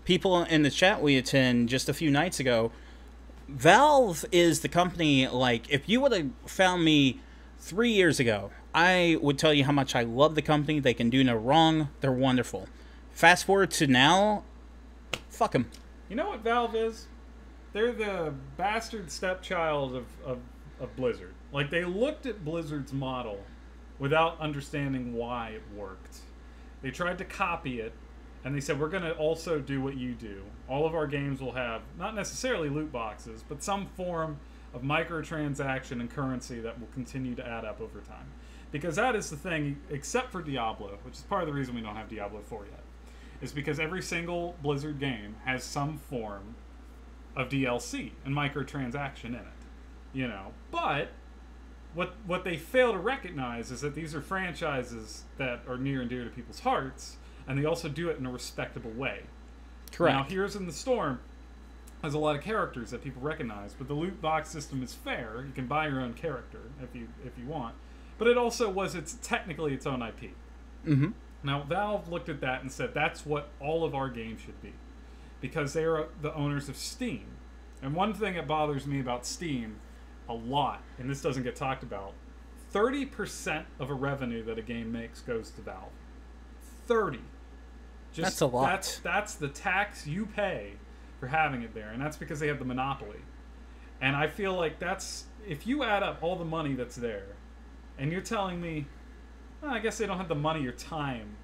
people in the chat we attend just a few nights ago. Valve is the company, like, if you would have found me 3 years ago, I would tell you how much I love the company. They can do no wrong. They're wonderful. Fast forward to now, fuck them. You know what Valve is? They're the bastard stepchild of Blizzard. Like, they looked at Blizzard's model without understanding why it worked. They tried to copy it, and they said, we're going to also do what you do. All of our games will have, not necessarily loot boxes, but some form of microtransaction and currency that will continue to add up over time. Because that is the thing, except for Diablo, which is part of the reason we don't have Diablo 4 yet, is because every single Blizzard game has some form of DLC and microtransaction in it. You know, but what they fail to recognize is that these are franchises that are near and dear to people's hearts, and they also do it in a respectable way. Correct. Now, Heroes in the Storm has a lot of characters that people recognize, but the loot box system is fair. You can buy your own character if you want, but it also was technically its own IP. Mm-hmm. Now, Valve looked at that and said, that's what all of our games should be. Because they are the owners of Steam. And one thing that bothers me about Steam a lot, and this doesn't get talked about, 30% of a revenue that a game makes goes to Valve. 30. That's a lot. That's the tax you pay for having it there. And that's because they have the monopoly. And I feel like if you add up all the money that's there, and you're telling me, well, I guess they don't have the money or time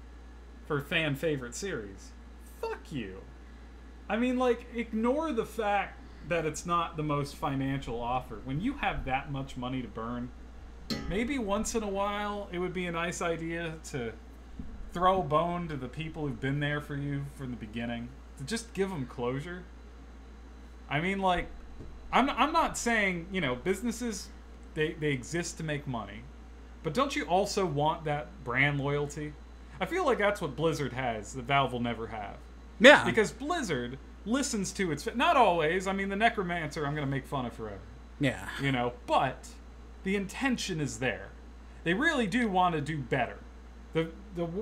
for fan favorite series. Fuck you. I mean, like, ignore the fact that it's not the most financial offer. When you have that much money to burn, maybe once in a while it would be a nice idea to throw a bone to the people who've been there for you from the beginning. To just give them closure. I mean, like, I'm not saying, businesses, they exist to make money. But don't you also want that brand loyalty? I feel like that's what Blizzard has that Valve will never have. Yeah. Because Blizzard listens to its... Not always. I mean, the Necromancer I'm going to make fun of forever. Yeah. But the intention is there. They really do want to do better. The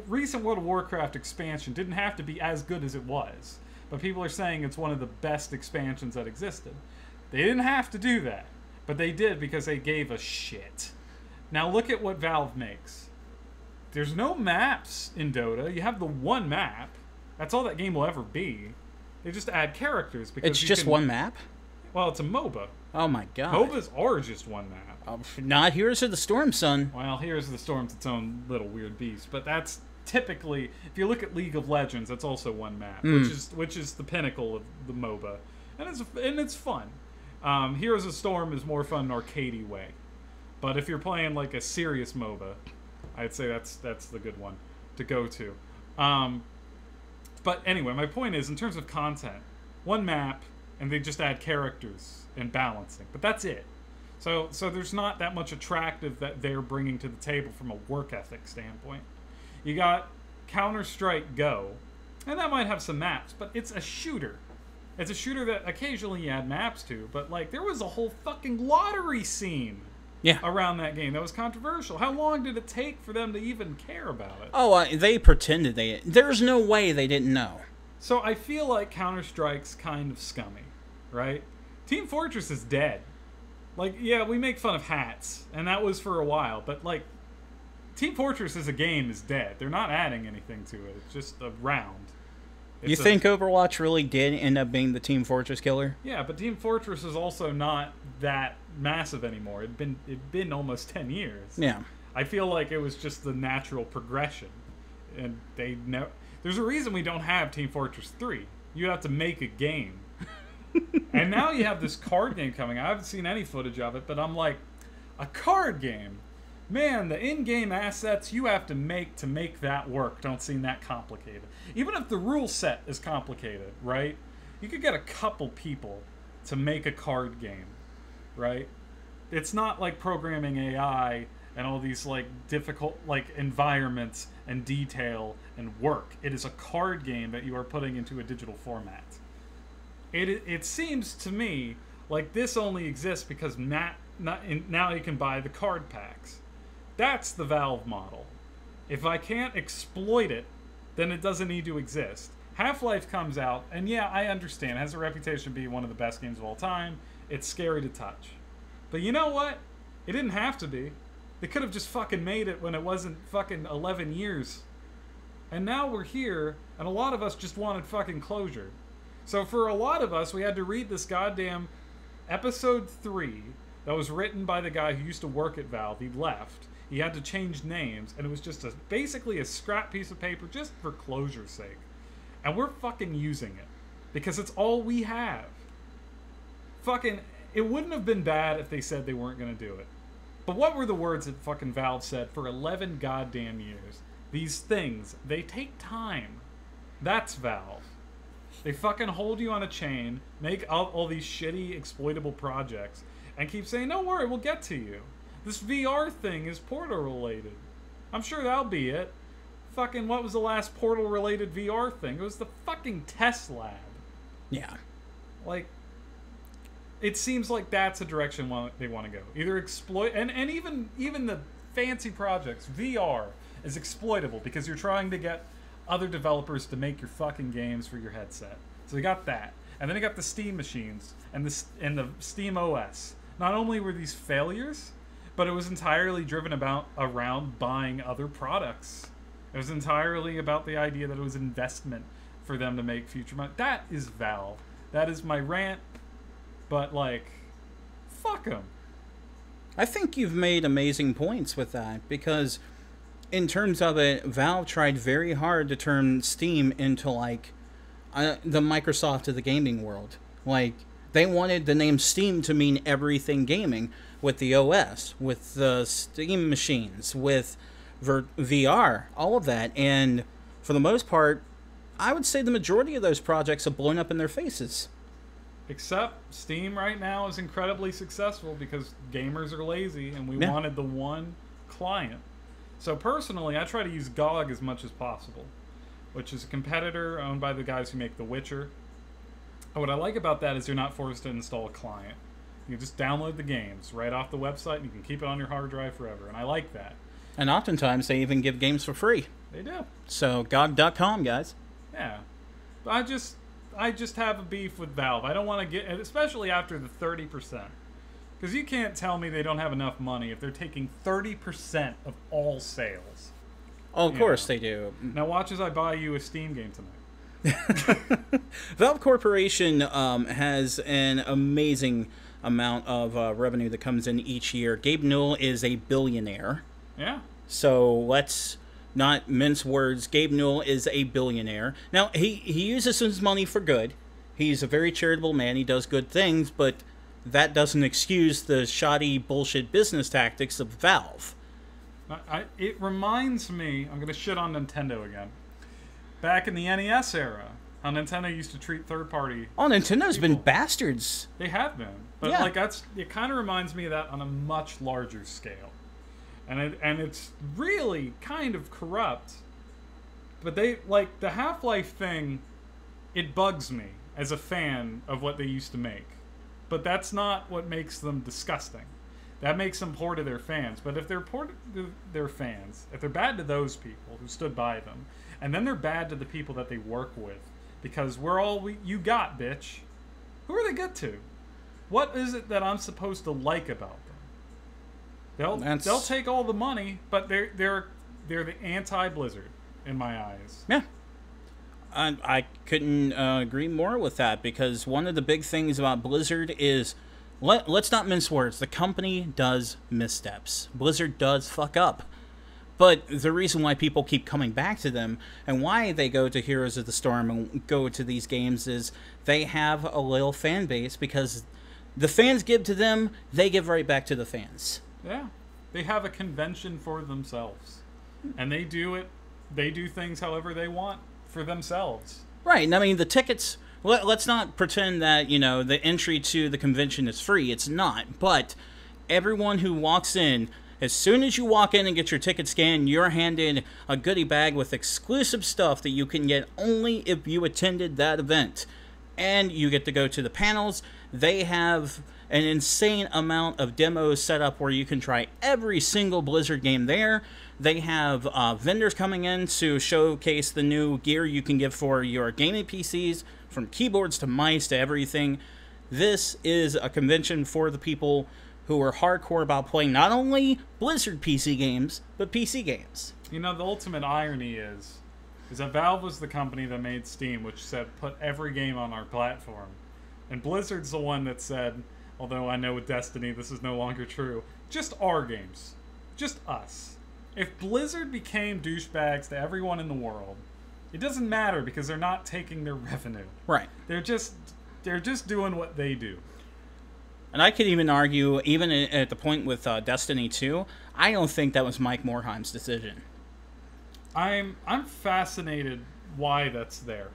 recent World of Warcraft expansion didn't have to be as good as it was. But people are saying it's one of the best expansions that existed. They didn't have to do that. But they did because they gave a shit. Now look at what Valve makes. There's no maps in Dota. You have the one map. That's all that game will ever be. They just add characters because It's just one map? Well, it's a MOBA. Oh my god. MOBAs are just one map. Not Heroes of the Storm, son. Well, Heroes of the Storm's its own little weird beast, but that's typically, if you look at League of Legends, that's also one map, which is the pinnacle of the MOBA, and it's fun. Heroes of the Storm is more fun in an arcadey way, but if you're playing like a serious MOBA, I'd say that's the good one to go to. But anyway, my point is, in terms of content, one map, and they just add characters and balancing, but that's it. So there's not that much attractive that they're bringing to the table from a work ethic standpoint. You got Counter-Strike Go, and that might have some maps, but it's a shooter. It's a shooter that occasionally you add maps to, but like there was a whole fucking lottery scene around that game that was controversial. How long did it take for them to even care about it? Oh, they pretended they... There's no way they didn't know. So I feel like Counter-Strike's kind of scummy, right? Team Fortress is dead. Like, yeah, we make fun of hats, and that was for a while, but, like, Team Fortress as a game is dead. They're not adding anything to it. It's just a round. You think Overwatch really did end up being the Team Fortress killer? Yeah, but Team Fortress is also not that massive anymore. It'd been almost 10 years. Yeah. I feel like it was just the natural progression. And there's a reason we don't have Team Fortress 3. You have to make a game. And now you have this card game coming. I haven't seen any footage of it, but I'm like, a card game? Man, the in-game assets you have to make that work don't seem that complicated. Even if the rule set is complicated, right? You could get a couple people to make a card game, right? It's not like programming AI and all these like difficult like environments and detail and work. It is a card game that you are putting into a digital format. It seems to me like this only exists because now you can buy the card packs. That's the Valve model. If I can't exploit it, then it doesn't need to exist. Half-Life comes out, and yeah, I understand. It has a reputation to be one of the best games of all time. It's scary to touch. But you know what? It didn't have to be. They could have just fucking made it when it wasn't fucking 11 years. And now we're here, and a lot of us just wanted fucking closure. So for a lot of us, we had to read this goddamn episode 3 that was written by the guy who used to work at Valve. He left. He had to change names, and it was just basically a scrap piece of paper just for closure's sake. And we're fucking using it. Because it's all we have. Fucking, it wouldn't have been bad if they said they weren't going to do it. But what were the words that fucking Valve said for 11 goddamn years? These things, they take time. That's Valve. They fucking hold you on a chain, make all these shitty, exploitable projects, and keep saying, don't worry, we'll get to you. This VR thing is Portal-related. I'm sure that'll be it. Fucking, what was the last Portal-related VR thing? It was the fucking test lab. Yeah. Like, it seems like that's a direction they want to go. Either exploit... And even the fancy projects, VR is exploitable because you're trying to get other developers to make your fucking games for your headset. So you got that. And then you got the Steam machines and the Steam OS. Not only were these failures, but it was entirely driven around buying other products. It was entirely about the idea that it was investment for them to make future money. That is Valve. That is my rant. But, like, fuck them. I think you've made amazing points with that, because in terms of it, Valve tried very hard to turn Steam into, like, the Microsoft of the gaming world. Like, they wanted the name Steam to mean everything gaming, with the OS, with the Steam machines, with VR, all of that. And for the most part, I would say the majority of those projects have blown up in their faces. Except Steam right now is incredibly successful because gamers are lazy and we wanted the one client. So personally, I try to use GOG as much as possible, which is a competitor owned by the guys who make The Witcher. And what I like about that is you're not forced to install a client. You can just download the games right off the website and you can keep it on your hard drive forever. And I like that. And oftentimes they even give games for free. They do. So GOG.com, guys. Yeah. But I just have a beef with Valve. I don't want to get, especially after the 30%. Because you can't tell me they don't have enough money if they're taking 30% of all sales. Oh, of course they do. Now watch as I buy you a Steam game tonight. Valve Corporation has an amazing amount of revenue that comes in each year. Gabe Newell is a billionaire. Yeah. So let's not mince words. Gabe Newell is a billionaire. Now, he uses his money for good. He's a very charitable man. He does good things, but that doesn't excuse the shoddy bullshit business tactics of Valve. It reminds me, I'm going to shit on Nintendo again. Back in the NES era, how Nintendo used to treat third-party Nintendo's people. been bastards. They have been. But Yeah. like it kind of reminds me of that on a much larger scale. And it's really kind of corrupt. But they, like, the Half-Life thing, it bugs me as a fan of what they used to make. But that's not what makes them disgusting. That makes them poor to their fans. But if they're poor to their fans, if they're bad to those people who stood by them, and then they're bad to the people that they work with, because we're all you got, bitch. Who are they good to? What is it that I'm supposed to like about them? They'll take all the money, but they're the anti-Blizzard in my eyes. Yeah. I couldn't agree more with that, because one of the big things about Blizzard is, let's not mince words, the company does missteps. Blizzard does fuck up. But the reason why people keep coming back to them and why they go to Heroes of the Storm and go to these games is they have a loyal fan base, because the fans give to them, they give right back to the fans. Yeah. They have a convention for themselves. And they do things however they want for themselves. Right. And I mean, the tickets, let's not pretend that, the entry to the convention is free. It's not. But everyone who walks in, as soon as you walk in and get your ticket scanned, you're handed a goodie bag with exclusive stuff that you can get only if you attended that event. And you get to go to the panels. They have an insane amount of demos set up where you can try every single Blizzard game there. They have vendors coming in to showcase the new gear you can get for your gaming PCs, from keyboards to mice to everything. This is a convention for the people who are hardcore about playing not only Blizzard PC games, but PC games. The ultimate irony is that Valve was the company that made Steam, which said, put every game on our platform. And Blizzard's the one that said, although I know with Destiny this is no longer true, just our games. Just us. If Blizzard became douchebags to everyone in the world, it doesn't matter, because they're not taking their revenue. Right. They're just doing what they do. And I could even argue, even at the point with Destiny 2, I don't think that was Mike Morhaim's decision. I'm fascinated why that's there.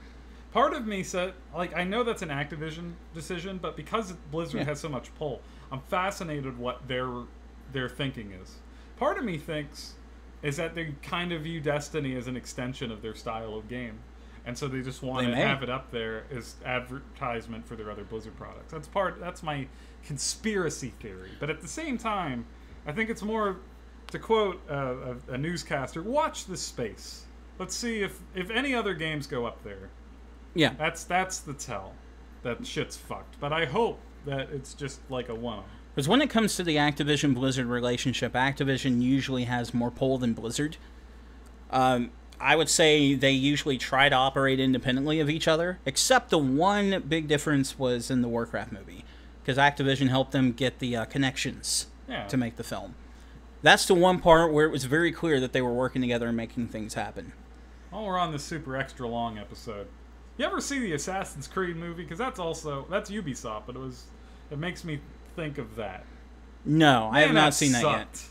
Part of me said, I know that's an Activision decision, but because Blizzard has so much pull, I'm fascinated what their thinking is. Part of me thinks is that they kind of view Destiny as an extension of their style of game. And so they just want to have it up there as advertisement for their other Blizzard products. That's my conspiracy theory. But at the same time, I think it's more, to quote a newscaster, watch this space. Let's see if any other games go up there. Yeah. That's the tell that shit's fucked. But I hope that it's just like a one-off. Because when it comes to the Activision-Blizzard relationship, Activision usually has more pull than Blizzard. I would say they usually try to operate independently of each other, except the one big difference was in the Warcraft movie, because Activision helped them get the connections to make the film. That's the one part where it was very clear that they were working together and making things happen. While we're on this super extra long episode, you ever see the Assassin's Creed movie? Because that's Ubisoft, but it makes me think of that. No, I have not seen that yet.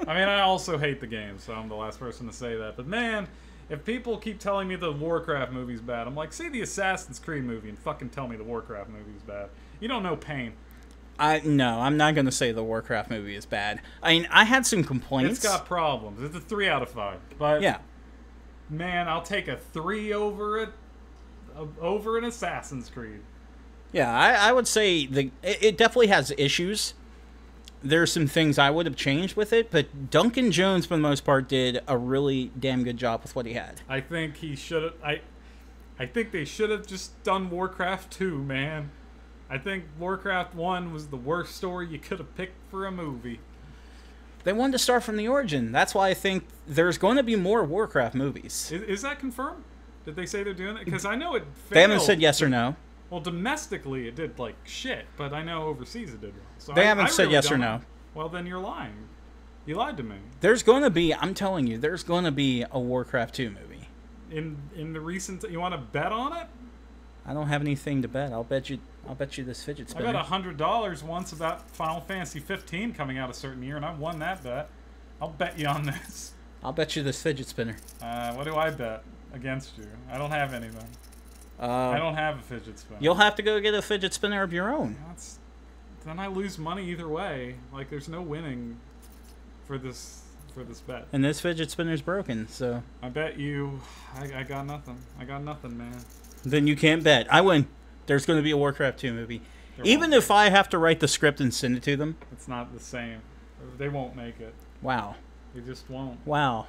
I mean, I also hate the game, so I'm the last person to say that. But man, if people keep telling me the Warcraft movie's bad, I'm like, see the Assassin's Creed movie and fucking tell me the Warcraft movie's bad. You don't know pain. No, I'm not going to say the Warcraft movie is bad. I mean, I had some complaints. It's got problems. It's a 3 out of 5. But yeah, man, I'll take a 3 over an Assassin's Creed. Yeah, I would say it definitely has issues. There are some things I would have changed with it, but Duncan Jones, for the most part, did a really damn good job with what he had. I think he should have. I think they should have just done Warcraft 2, man. I think Warcraft 1 was the worst story you could have picked for a movie. They wanted to start from the origin. That's why I think there's going to be more Warcraft movies. Is that confirmed? Did they say they're doing it? Because I know it failed. They haven't said yes or no. Well, domestically it did like shit, but I know overseas it did well. So They haven't said really yes or don't no. know. Well, then you're lying. You lied to me. There's going to be, I'm telling you, there's going to be a Warcraft 2 movie. In the recent, you want to bet on it? I don't have anything to bet. I'll bet you this fidget I spinner. bet $100 once about Final Fantasy 15 coming out a certain year, and I won that bet. I'll bet you on this. I'll bet you this fidget spinner. What do I bet against you? I don't have anything. I don't have a fidget spinner. You'll have to go get a fidget spinner of your own. Then I lose money either way. Like, there's no winning for this bet. And this fidget spinner's broken, so... I bet you... I got nothing. I got nothing, man. Then you can't bet. I win. There's going to be a Warcraft 2 movie. Even won't if I have to write the script and send it to them. It's not the same. They won't make it. Wow. They just won't. Wow.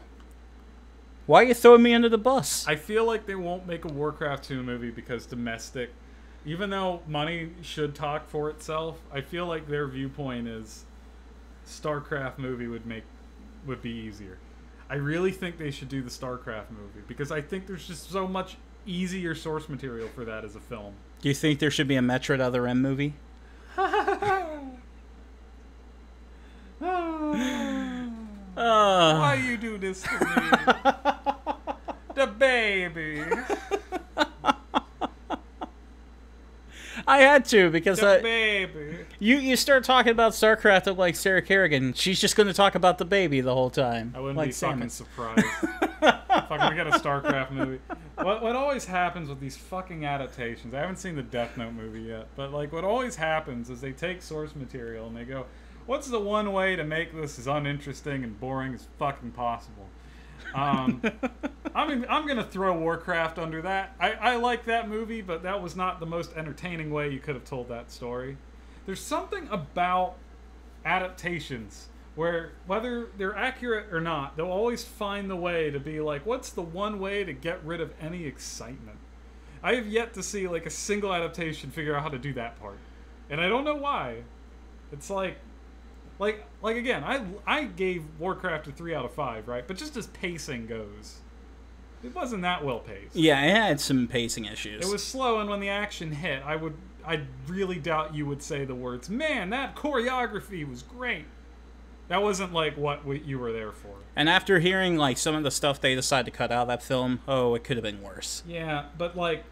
Why are you throwing me under the bus? I feel like they won't make a Warcraft 2 movie because domestic, even though money should talk for itself, I feel like their viewpoint is StarCraft movie would be easier. I really think they should do the StarCraft movie because I think there's just so much easier source material for that as a film. Do you think there should be a Metroid Other M movie? Why you do this to me? The baby. I had to because The baby. you start talking about StarCraft of like Sarah Kerrigan. She's just going to talk about the baby the whole time. I wouldn't like be Samus. fucking surprised. Fucking we got a StarCraft movie. What always happens with these fucking adaptations, I haven't seen the Death Note movie yet, but like what always happens is they take source material and they go, what's the one way to make this as uninteresting and boring as fucking possible? I'm gonna throw Warcraft under that. I like that movie, but that was not the most entertaining way you could have told that story. There's something about adaptations where, whether they're accurate or not, they'll always find the way to be like, what's the one way to get rid of any excitement? I have yet to see like a single adaptation figure out how to do that part, and I don't know why. It's like again, I gave Warcraft a 3 out of 5, right? But just as pacing goes, it wasn't that well paced. Yeah, it had some pacing issues. It was slow, and when the action hit, I really doubt you would say the words, "Man, that choreography was great." That wasn't like what you were there for. And after hearing like some of the stuff they decided to cut out of that film, oh, it could have been worse. Yeah, but like,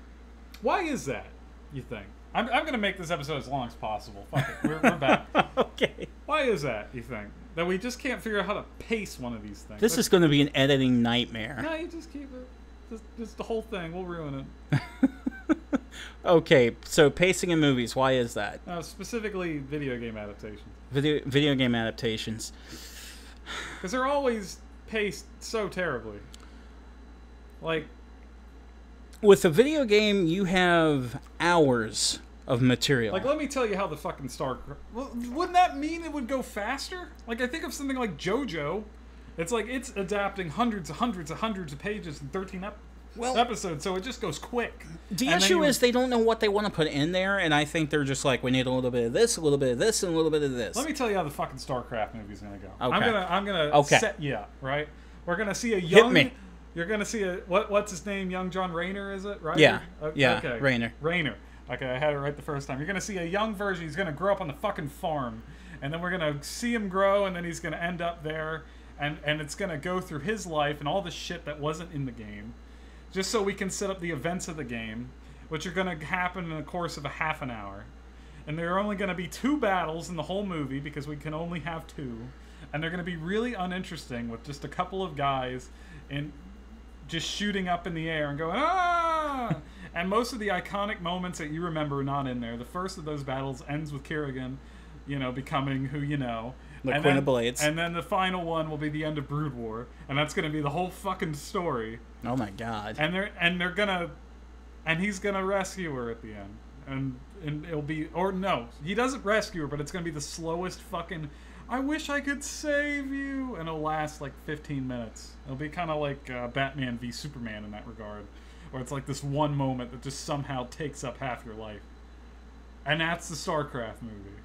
why is that, you think? I'm going to make this episode as long as possible. Fuck it. We're back. Okay. Why is that, you think? That we just can't figure out how to pace one of these things. This is going to be an editing nightmare. No, you just keep it. Just the whole thing. We'll ruin it. Okay, so pacing in movies, why is that? Specifically video game adaptations. Video game adaptations. Because they're always paced so terribly. Like, with a video game, you have hours of material. let me tell you how the fucking wouldn't that mean it would go faster? Like, I think of something like JoJo. It's like it's adapting hundreds of pages in 13 episodes, so it just goes quick. The issue is they don't know what they want to put in there, and I think they're just like, we need a little bit of this, a little bit of this, and a little bit of this. Let me tell you how the fucking StarCraft movie's gonna go. Okay. I'm gonna set you up, right? We're gonna see a young... Hit me. You're gonna see a... What's his name? Young John Rayner, is it? Right? Yeah. Okay. Yeah, Okay. Rayner. Okay, I had it right the first time. You're gonna see a young version. He's gonna grow up on the fucking farm. And then we're gonna see him grow, and then he's gonna end up there. And it's gonna go through his life and all the shit that wasn't in the game. Just so we can set up the events of the game, which are going to happen in the course of a half an hour. And there are only going to be 2 battles in the whole movie, because we can only have 2. And they're going to be really uninteresting, with just a couple of guys and just shooting up in the air and going, ah! And most of the iconic moments that you remember are not in there. The first of those battles ends with Kerrigan, becoming who you know. The Queen of Blades. And then the final one will be the end of Brood War, and that's going to be the whole fucking story. Oh my god. And he's gonna rescue her at the end, and it'll be, or no, he doesn't rescue her, but it's gonna be the slowest fucking, I wish I could save you, and it'll last like 15 minutes. It'll be kind of like Batman v Superman in that regard, where it's like this one moment that just somehow takes up half your life, and that's the StarCraft movie.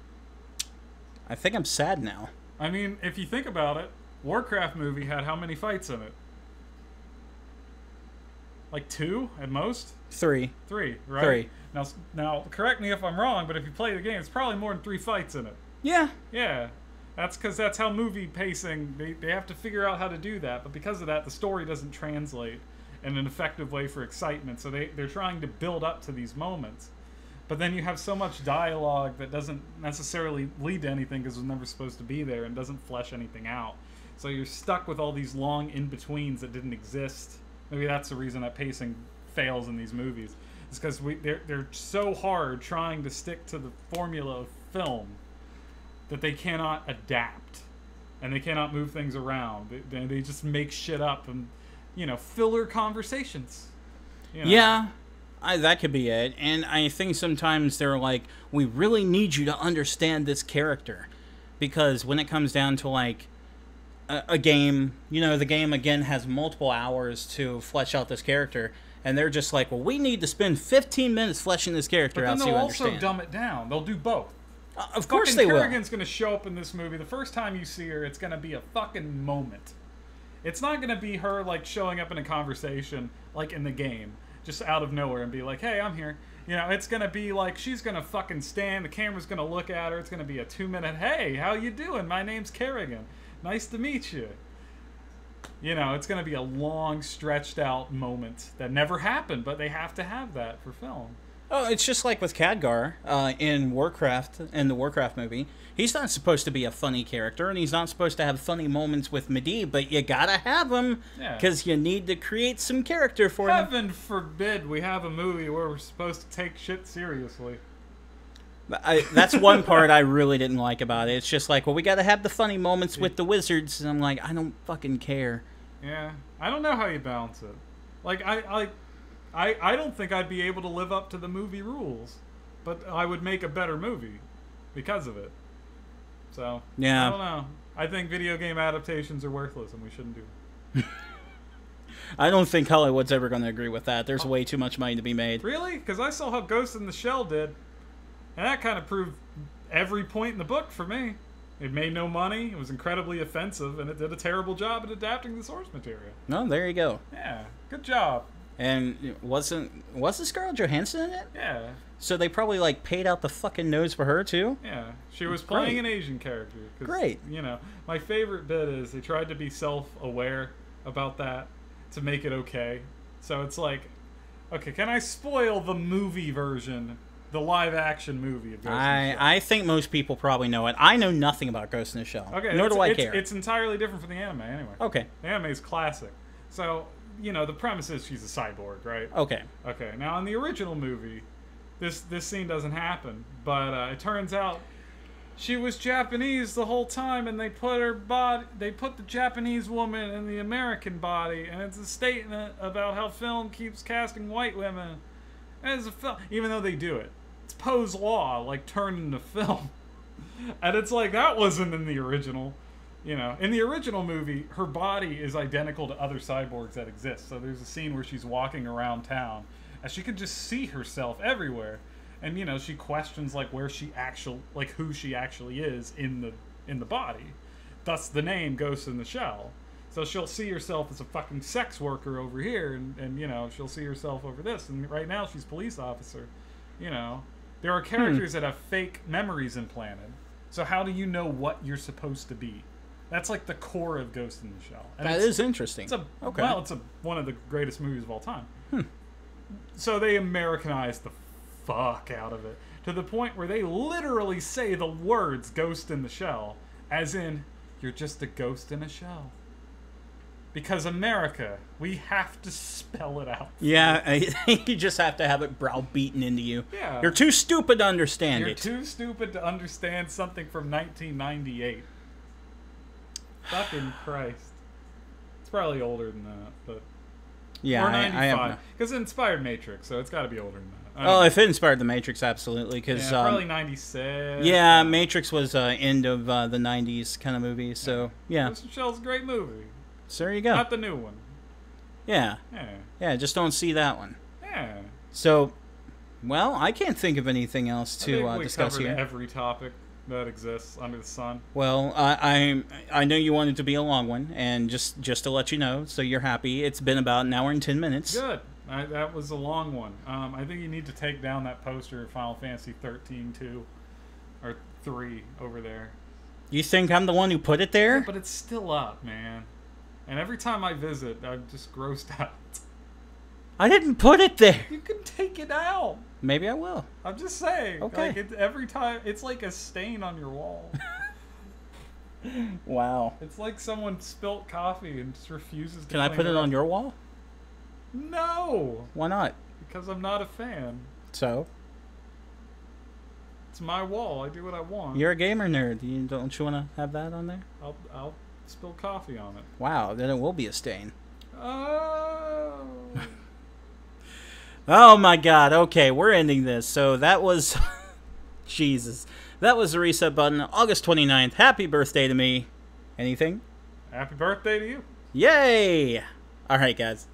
I think I'm sad now. I mean, if you think about it, Warcraft movie had how many fights in it? Like 2 at most? 3. 3, right? 3. Now, correct me if I'm wrong, but if you play the game, it's probably more than 3 fights in it. Yeah. Yeah. That's because that's how movie pacing, they have to figure out how to do that. But because of that, the story doesn't translate in an effective way for excitement. So they're trying to build up to these moments. But then you have so much dialogue that doesn't necessarily lead to anything because it was never supposed to be there and doesn't flesh anything out. So you're stuck with all these long in-betweens that didn't exist. Maybe that's the reason that pacing fails in these movies. It's because they're so hard trying to stick to the formula of film that they cannot adapt. And they cannot move things around. They just make shit up and, filler conversations. Yeah. That could be it. And I think sometimes they're like, we really need you to understand this character. Because when it comes down to, like, a game, the game, again, has multiple hours to flesh out this character. And they're just like, well, we need to spend 15 minutes fleshing this character out so you understand. But they'll also dumb it down. They'll do both. Of course they will. Kerrigan's going to show up in this movie. The first time you see her, it's going to be a fucking moment. It's not going to be her, like, showing up in a conversation, like in the game, just out of nowhere and be like, hey, I'm here. It's going to be like, she's going to fucking stand, the camera's going to look at her, it's going to be a 2-minute, hey, how you doing? My name's Kerrigan. Nice to meet you. It's going to be a long, stretched out moment that never happened, but they have to have that for film. Oh, it's just like with Khadgar in Warcraft, in the Warcraft movie. He's not supposed to be a funny character, and he's not supposed to have funny moments with Medivh, but you gotta have him, because you need to create some character for him. Heaven forbid we have a movie where we're supposed to take shit seriously. That's one part I really didn't like about it. It's just like, well, we gotta have the funny moments with the wizards, and I'm like, I don't fucking care. Yeah, I don't know how you balance it. Like, I don't think I'd be able to live up to the movie rules, but I would make a better movie because of it. So, yeah. I don't know. I think video game adaptations are worthless and we shouldn't do them. I don't think Hollywood's ever going to agree with that. There's way too much money to be made. Really? Because I saw how Ghost in the Shell did, and that kind of proved every point in the book for me. It made no money, it was incredibly offensive, and it did a terrible job at adapting the source material. No, there you go. Yeah, good job. And wasn't Scarlett Johansson in it? Yeah. So they probably, like, paid out the fucking nose for her, too? Yeah. She was playing an Asian character. Great. My favorite bit is they tried to be self-aware about that to make it okay. So it's like, okay, can I spoil the movie version, the live-action movie of Ghost in the Shell? I think most people probably know it. I know nothing about Ghost in the Shell. Okay. Nor do I care. It's entirely different from the anime, anyway. Okay. The anime is classic. So, the premise is she's a cyborg, right? Okay. Okay. Now, in the original movie, this scene doesn't happen, but it turns out she was Japanese the whole time, and they put the Japanese woman in the American body, and it's a statement about how film keeps casting white women as a film, even though they do it. It's Poe's Law, like, turned into film. And it's like, that wasn't in the original. In the original movie, her body is identical to other cyborgs that exist. So there's a scene where she's walking around town, and she can just see herself everywhere. And, she questions, like, who she actually is in the body. Thus the name Ghost in the Shell. So she'll see herself as a fucking sex worker over here, and she'll see herself over this. And right now she's a police officer. There are characters that have fake memories implanted. So how do you know what you're supposed to be? That's like the core of Ghost in the Shell. And that is interesting. It's one of the greatest movies of all time. So they Americanized the fuck out of it to the point where they literally say the words "Ghost in the Shell," as in you're just a ghost in a shell. Because America, we have to spell it out. Yeah, you just have to have it browbeaten into you. Yeah. You're too stupid to understand it. You're too stupid to understand something from 1998. Fucking Christ. It's probably older than that, but... Yeah, or 95. Because it inspired Matrix, so it's got to be older than that. Oh, if it inspired the Matrix, absolutely. Cause, probably 96. Yeah, Matrix was end of the 90s kind of movie, so, yeah. Ghost in the Shell's a great movie. So there you go. Not the new one. Yeah. Yeah. Yeah, just don't see that one. Yeah. So, well, I can't think of anything else to discuss here. Every topic that exists under the sun. Well, I know you wanted to be a long one, and just to let you know, so you're happy, it's been about an hour and 10 minutes. Good. That was a long one. I think you need to take down that poster of Final Fantasy 13 2 or 3 over there. You think I'm the one who put it there? But it's still up, man. And every time I visit, I'm just grossed out. I didn't put it there. You can take it out. Maybe I will. I'm just saying. Okay. Like every time, it's like a stain on your wall. Wow. It's like someone spilt coffee and just refuses to Can I clean put it up. on your wall? No, Why not? because I'm not a fan. So? It's my wall. I do what I want. You're a gamer nerd. Don't you want to have that on there? I'll spill coffee on it. Wow, then it will be a stain. Oh. Oh my god, okay, we're ending this. So that was... Jesus. That was the reset button, August 29th. Happy birthday to me. Anything? Happy birthday to you. Yay! Alright, guys.